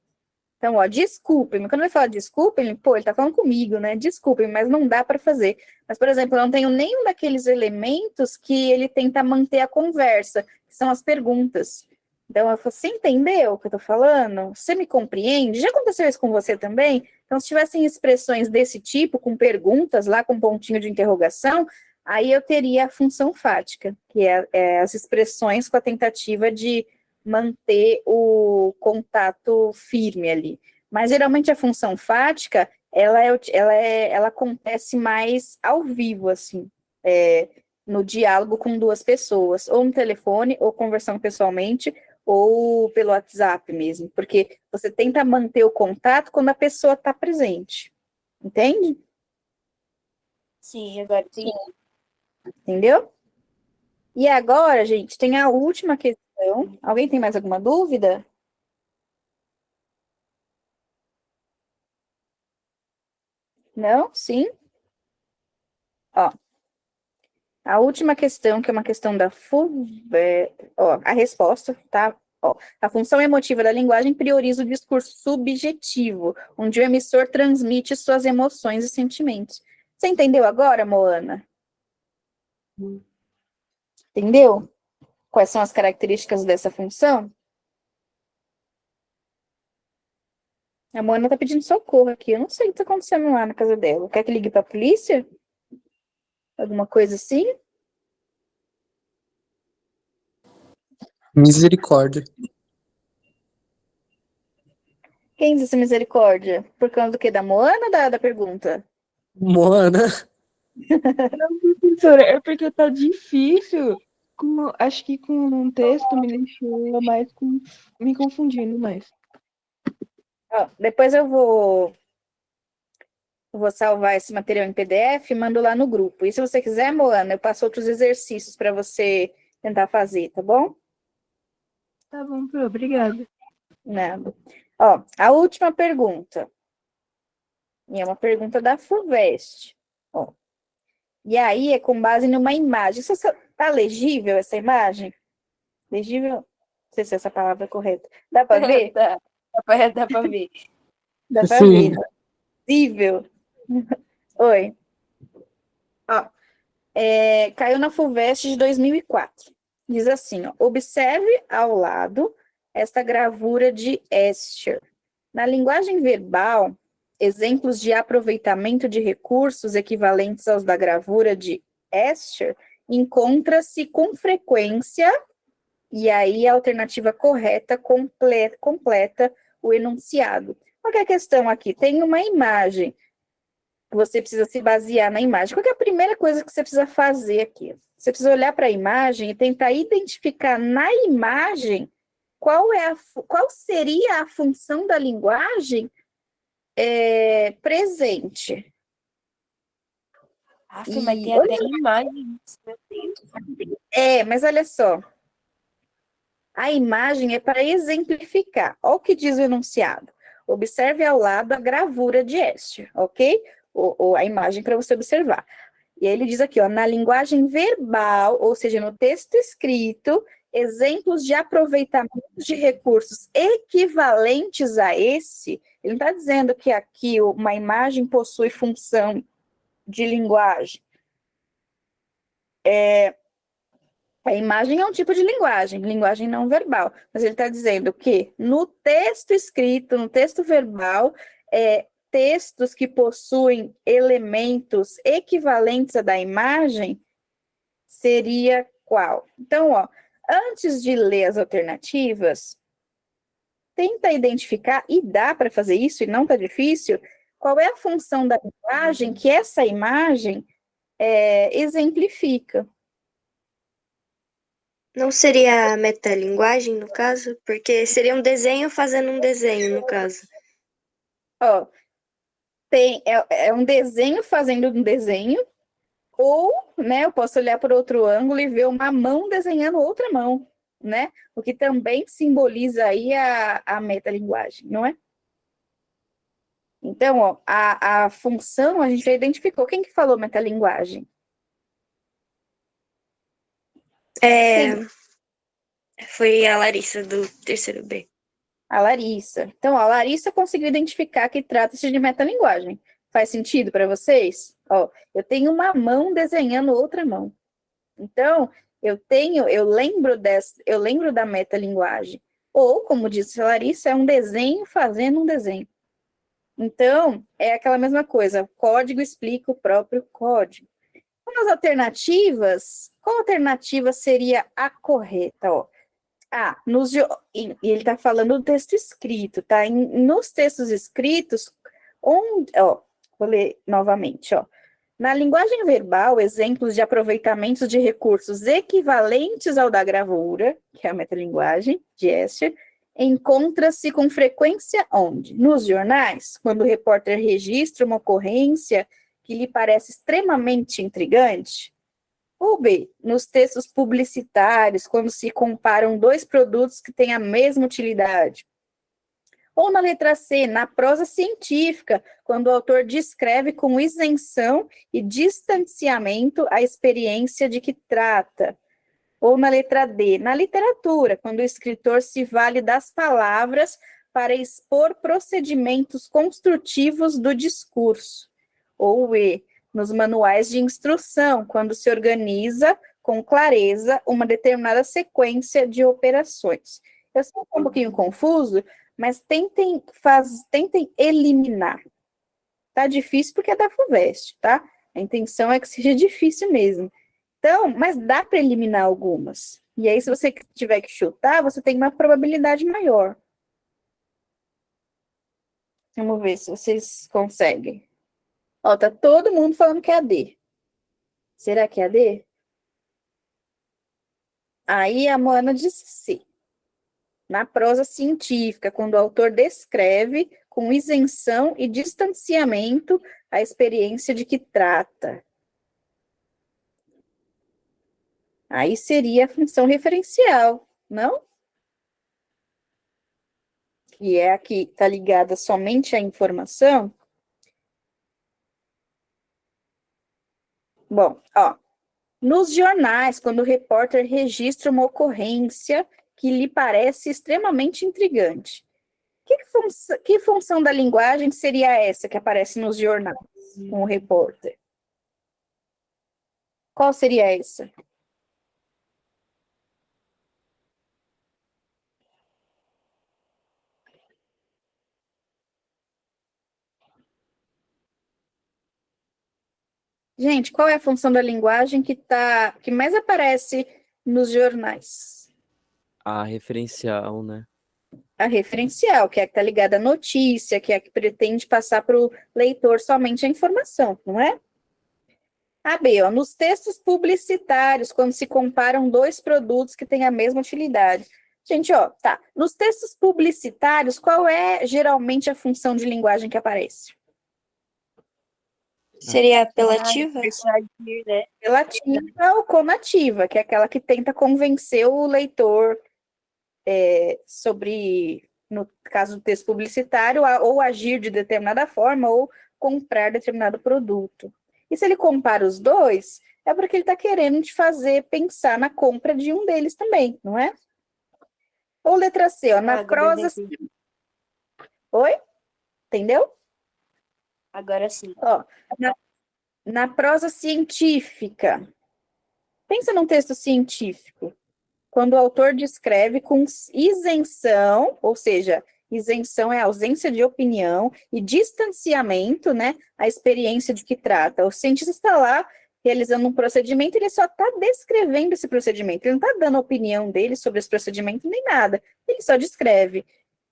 Então, ó, desculpe-me. Quando ele fala desculpe-me, pô, ele tá falando comigo, né? Desculpe-me, mas não dá para fazer. Mas, por exemplo, eu não tenho nenhum daqueles elementos que ele tenta manter a conversa, que são as perguntas. Então, eu falo, você entendeu o que eu tô falando? Você me compreende? Já aconteceu isso com você também? Então, se tivessem expressões desse tipo, com perguntas lá, com pontinho de interrogação, aí eu teria a função fática, que é as expressões com a tentativa de manter o contato firme ali. Mas, geralmente, a função fática, ela acontece mais ao vivo, assim, no diálogo com duas pessoas, ou no telefone, ou conversando pessoalmente, ou pelo WhatsApp mesmo, porque você tenta manter o contato quando a pessoa está presente, entende? Sim, agora entendi. Entendeu? E agora, gente, tem a última questão. Alguém tem mais alguma dúvida? Não? Sim? Ó, a última questão, que é uma questão da a resposta, tá? Ó, a função emotiva da linguagem prioriza o discurso subjetivo, onde o emissor transmite suas emoções e sentimentos. Você entendeu agora, Moana? Entendeu? Quais são as características dessa função? A Moana tá pedindo socorro aqui. Eu não sei o que tá acontecendo lá na casa dela. Quer que ligue pra polícia? Alguma coisa assim? Misericórdia. Quem disse misericórdia? Por causa do quê? Da Moana ou da pergunta? Moana. Não, professora, é porque tá difícil. Acho que com um texto me deixou mais me confundindo mais. Ó, depois eu vou salvar esse material em PDF e mando lá no grupo. E se você quiser, Moana, eu passo outros exercícios para você tentar fazer, tá bom? Tá bom, Pro, obrigada. Nada. Ó, a última pergunta. E é uma pergunta da FUVEST. Ó. E aí é com base numa imagem. Tá legível essa imagem? Legível? Não sei se essa palavra é correta. Dá para ver? Dá pra ver. Dá para Sim. ver. Legível? Oi. Ó, caiu na FUVEST de 2004. Diz assim, ó, observe ao lado esta gravura de Escher. Na linguagem verbal, exemplos de aproveitamento de recursos equivalentes aos da gravura de Escher encontra-se com frequência, e aí a alternativa correta completa o enunciado. Qual que é a questão aqui? Tem uma imagem, você precisa se basear na imagem. Qual que é a primeira coisa que você precisa fazer aqui? Você precisa olhar para a imagem e tentar identificar na imagem qual seria a função da linguagem presente. Mas tem até imagem. Meu Deus. Mas olha só. A imagem é para exemplificar. Olha o que diz o enunciado. Observe ao lado a gravura de Escher, ok? Ou a imagem para você observar. E aí ele diz aqui, ó, na linguagem verbal, ou seja, no texto escrito, exemplos de aproveitamento de recursos equivalentes a esse, ele não está dizendo que aqui uma imagem possui função de linguagem. A imagem é um tipo de linguagem não verbal, mas ele está dizendo que no texto escrito, no texto verbal, textos que possuem elementos equivalentes a da imagem, seria qual? Então, ó, antes de ler as alternativas, tenta identificar, e dá para fazer isso, e não está difícil, qual é a função da imagem que essa imagem exemplifica. Não seria a metalinguagem, no caso? Porque seria um desenho fazendo um desenho, no caso. Ó, é um desenho fazendo um desenho, ou, né, eu posso olhar por outro ângulo e ver uma mão desenhando outra mão, né? O que também simboliza aí a metalinguagem, não é? Então, ó, a função, a gente já identificou. Quem que falou metalinguagem? Foi a Larissa do terceiro B. A Larissa. Então, ó, a Larissa conseguiu identificar que trata-se de metalinguagem. Faz sentido para vocês? Ó, eu tenho uma mão desenhando outra mão. Então, eu lembro da metalinguagem. Ou, como disse a Larissa, é um desenho fazendo um desenho. Então, é aquela mesma coisa, o código explica o próprio código. Então, as alternativas, qual alternativa seria a correta? Ó? E ele está falando do texto escrito, tá? Nos textos escritos, vou ler novamente, ó. Na linguagem verbal, exemplos de aproveitamentos de recursos equivalentes ao da gravura, que é a metalinguagem de Escher, encontra-se com frequência onde? Nos jornais, quando o repórter registra uma ocorrência que lhe parece extremamente intrigante. Ou B, nos textos publicitários, quando se comparam dois produtos que têm a mesma utilidade. Ou na letra C, na prosa científica, quando o autor descreve com isenção e distanciamento a experiência de que trata. Ou na letra D, na literatura, quando o escritor se vale das palavras para expor procedimentos construtivos do discurso. Ou E, nos manuais de instrução, quando se organiza com clareza uma determinada sequência de operações. Eu sei que é um pouquinho confuso, mas tentem eliminar. Tá difícil porque é da FUVEST, tá? A intenção é que seja difícil mesmo. Então, mas dá para eliminar algumas. E aí, se você tiver que chutar, você tem uma probabilidade maior. Vamos ver se vocês conseguem. Ó, tá todo mundo falando que é a D. Será que é a D? Aí a Moana disse C. Na prosa científica, quando o autor descreve com isenção e distanciamento a experiência de que trata. Aí seria a função referencial, não? Que é a que está ligada somente à informação. Bom, ó, nos jornais, quando o repórter registra uma ocorrência que lhe parece extremamente intrigante. Que função da linguagem seria essa que aparece nos jornais com o repórter? Qual seria essa? Gente, qual é a função da linguagem que mais aparece nos jornais? A referencial, né? A referencial, que é a que está ligada à notícia, que é a que pretende passar para o leitor somente a informação, não é? A B, ó, nos textos publicitários, quando se comparam dois produtos que têm a mesma utilidade. Gente, ó, tá. Nos textos publicitários, qual é geralmente a função de linguagem que aparece? Seria apelativa? Apelativa ou conativa, que é aquela que tenta convencer o leitor sobre, no caso do texto publicitário, ou agir de determinada forma, ou comprar determinado produto. E se ele compara os dois, é porque ele está querendo te fazer pensar na compra de um deles também, não é? Ou letra C, ó, na prosa... Oi? Entendeu? Agora sim. Ó, na prosa científica, pensa num texto científico, quando o autor descreve com isenção, ou seja, isenção é ausência de opinião, e distanciamento, né, a experiência de que trata. O cientista está lá realizando um procedimento, ele só está descrevendo esse procedimento, ele não está dando a opinião dele sobre esse procedimento nem nada, ele só descreve.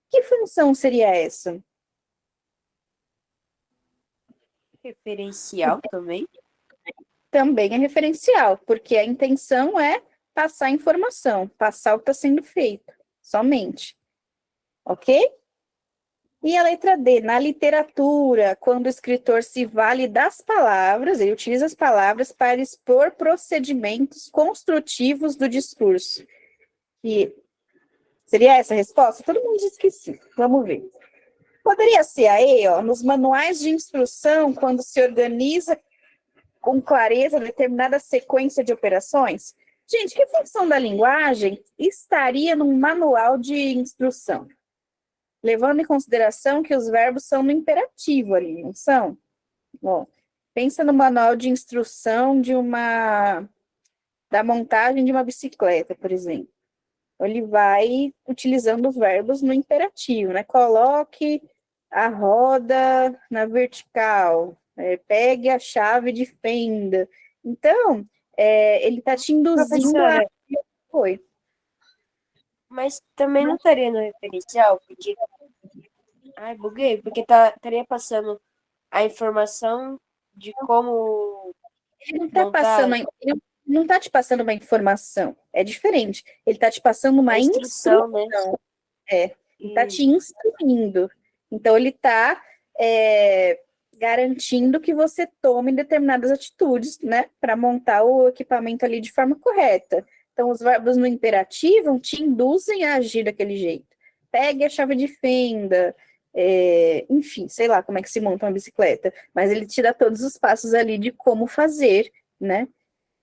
Que função seria essa? Referencial também? Também é referencial, porque a intenção é passar informação, passar o que está sendo feito, somente. Ok? E a letra D, na literatura, quando o escritor se vale das palavras, ele utiliza as palavras para expor procedimentos construtivos do discurso. E seria essa a resposta? Todo mundo diz que sim. Vamos ver. Poderia ser aí, ó, nos manuais de instrução, quando se organiza com clareza determinada sequência de operações? Gente, que função da linguagem estaria num manual de instrução? Levando em consideração que os verbos são no imperativo ali, não são? Bom, pensa no manual de instrução da montagem de uma bicicleta, por exemplo. Ele vai utilizando verbos no imperativo, né? Coloque a roda na vertical, pegue a chave de fenda. Então, ele está te induzindo a... Professora, Foi. mas também não estaria no referencial, porque. Ai, buguei, porque estaria passando a informação de como Ele não está montar passando, ele não está te passando uma informação, é diferente. Ele está te passando uma a instrução, né? instrução. Ele está te instruindo. Então, ele está garantindo que você tome determinadas atitudes, né, para montar o equipamento ali de forma correta. Então, os verbos no imperativo te induzem a agir daquele jeito. Pegue a chave de fenda, enfim, sei lá como é que se monta uma bicicleta, mas ele te dá todos os passos ali de como fazer, né?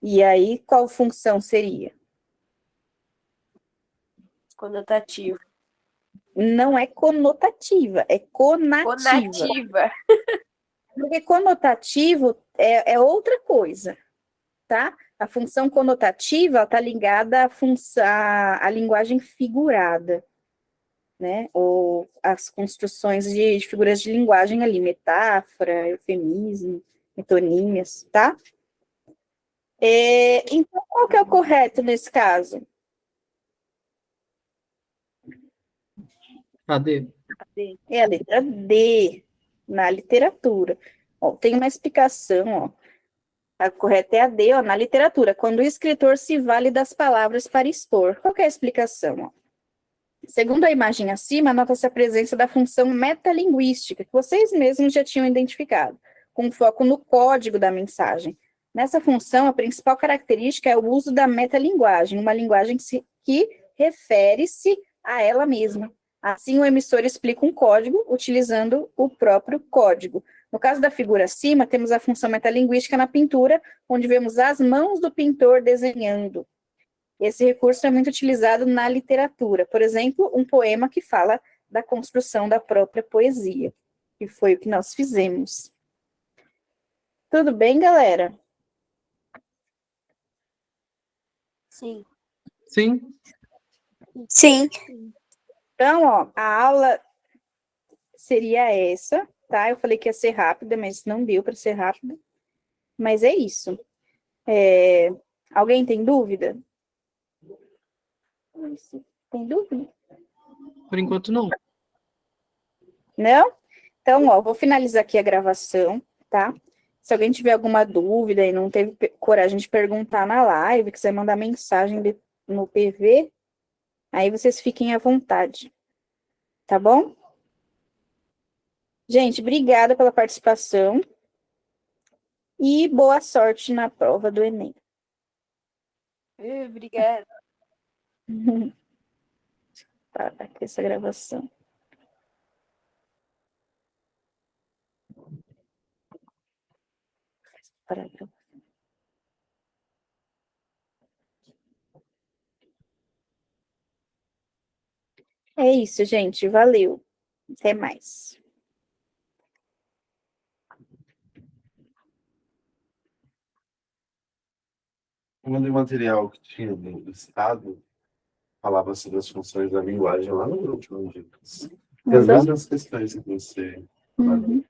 E aí, qual função seria? Conotativo. Não é conotativa, é conativa. Conativa. Porque conotativo é outra coisa, tá? A função conotativa está ligada à linguagem figurada, né? Ou as construções de figuras de linguagem ali, metáfora, eufemismo, metonímias, tá? Então, qual que é o correto nesse caso? A D. É a letra D, na literatura. Ó, tem uma explicação, ó. A correta é a D, ó, na literatura, quando o escritor se vale das palavras para expor. Qual que é a explicação? Ó? Segundo a imagem acima, nota-se a presença da função metalinguística, que vocês mesmos já tinham identificado, com foco no código da mensagem. Nessa função, a principal característica é o uso da metalinguagem, uma linguagem que refere-se a ela mesma. Assim, o emissor explica um código utilizando o próprio código. No caso da figura acima, temos a função metalinguística na pintura, onde vemos as mãos do pintor desenhando. Esse recurso é muito utilizado na literatura. Por exemplo, um poema que fala da construção da própria poesia, que foi o que nós fizemos. Tudo bem, galera? Sim. Sim. Sim. Então, ó, a aula seria essa, tá? Eu falei que ia ser rápida, mas não deu para ser rápida. Mas é isso. Alguém tem dúvida? Tem dúvida? Por enquanto, não. Não? Então, ó, vou finalizar aqui a gravação, tá? Se alguém tiver alguma dúvida e não teve coragem de perguntar na live, quiser mandar mensagem no PV, aí vocês fiquem à vontade. Tá bom? Gente, obrigada pela participação e boa sorte na prova do Enem. Obrigada. Tá, aqui essa gravação. É isso, gente. Valeu. Até mais. Eu mandei um material que tinha do Estado, falava sobre as funções da linguagem lá no grupo de dicas. E as mesmas questões que você... Uhum.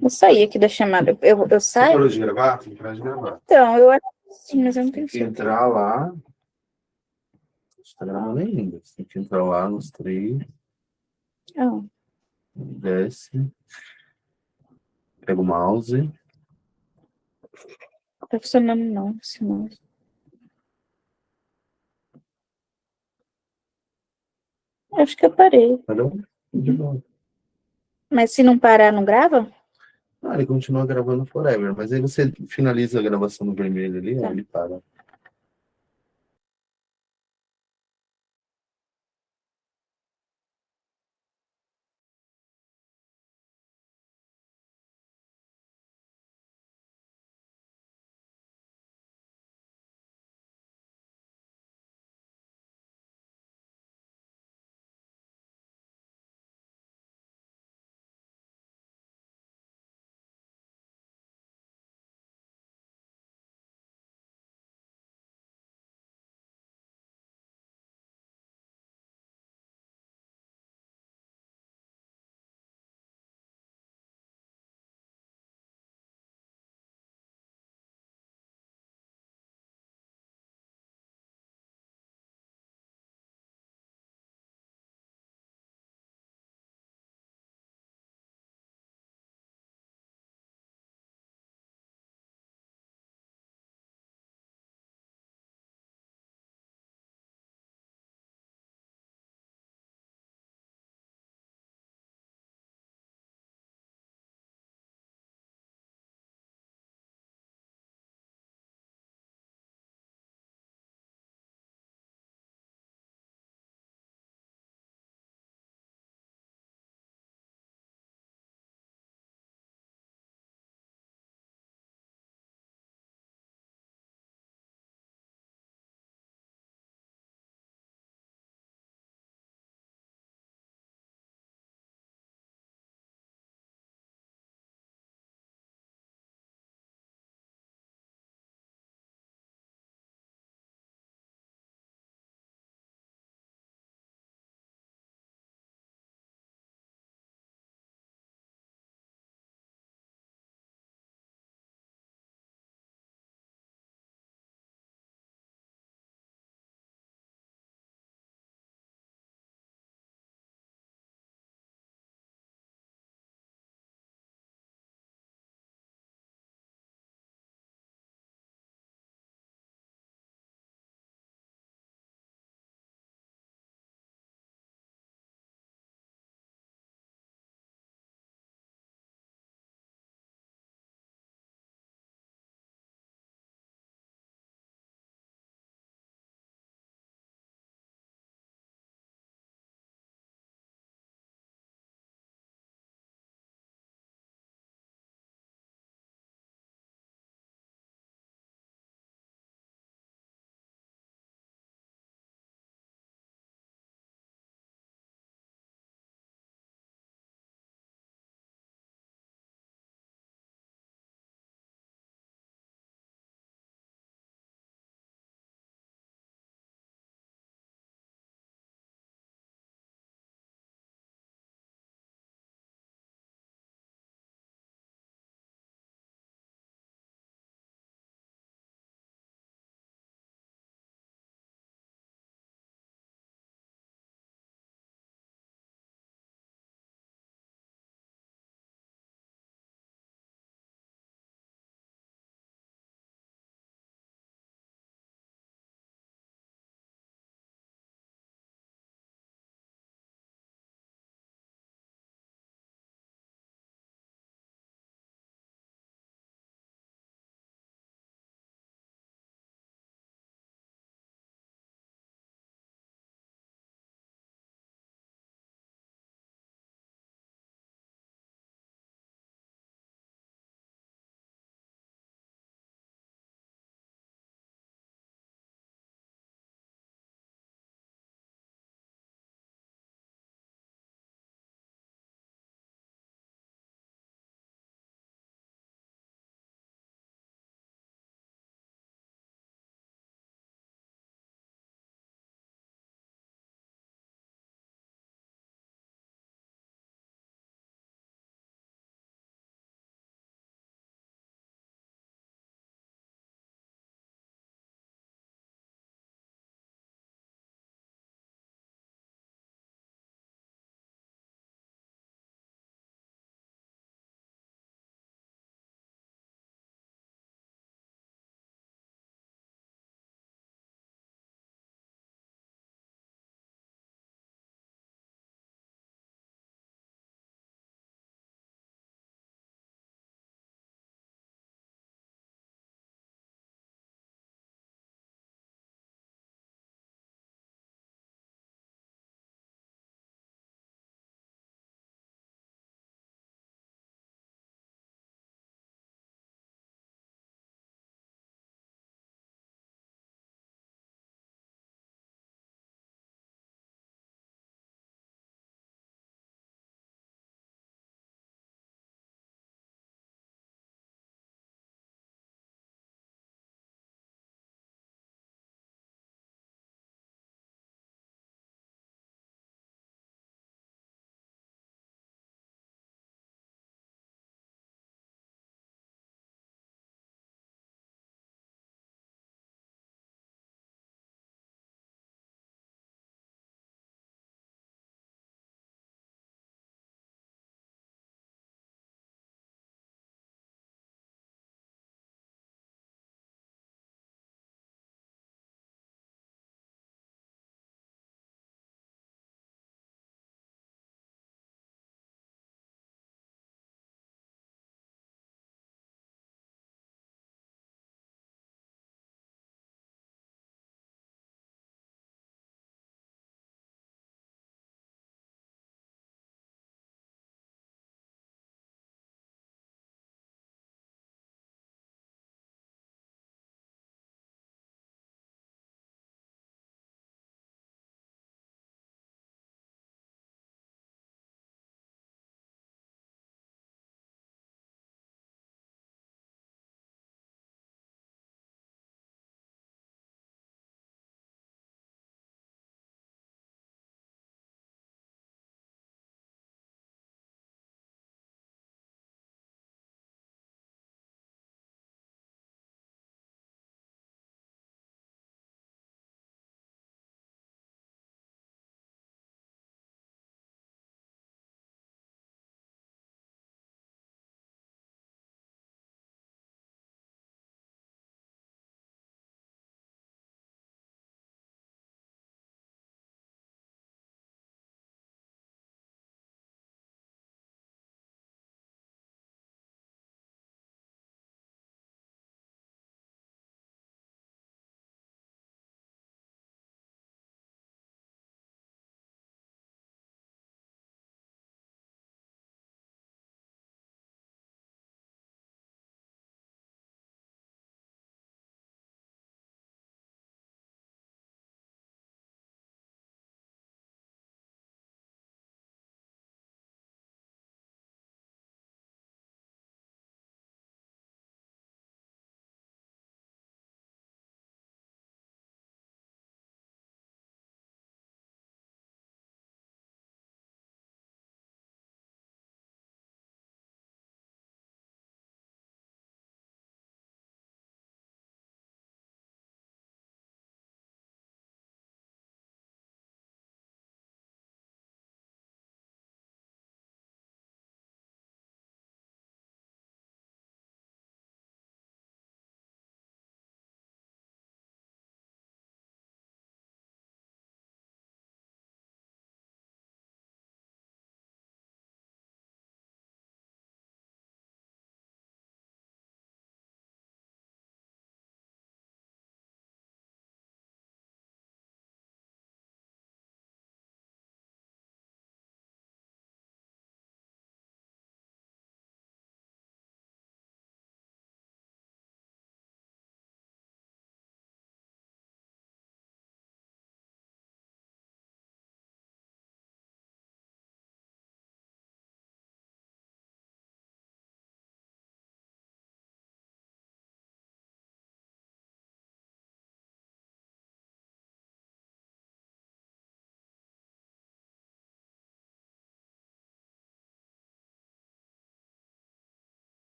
Eu saí aqui da chamada. Eu Você saio? parou de gravar? Tem que parar de gravar. Então, eu acho que sim, mas eu não Tem tenho que certeza. entrar lá... Você tá gravando ainda. Você tem que entrar lá nos 3, Ah, desce, pega o mouse... tá funcionando não, esse mouse. Acho que eu parei. Parou? De boa. Mas se não parar, não grava? Ah, ele continua gravando forever, mas aí você finaliza a gravação no vermelho ali, aí ele para.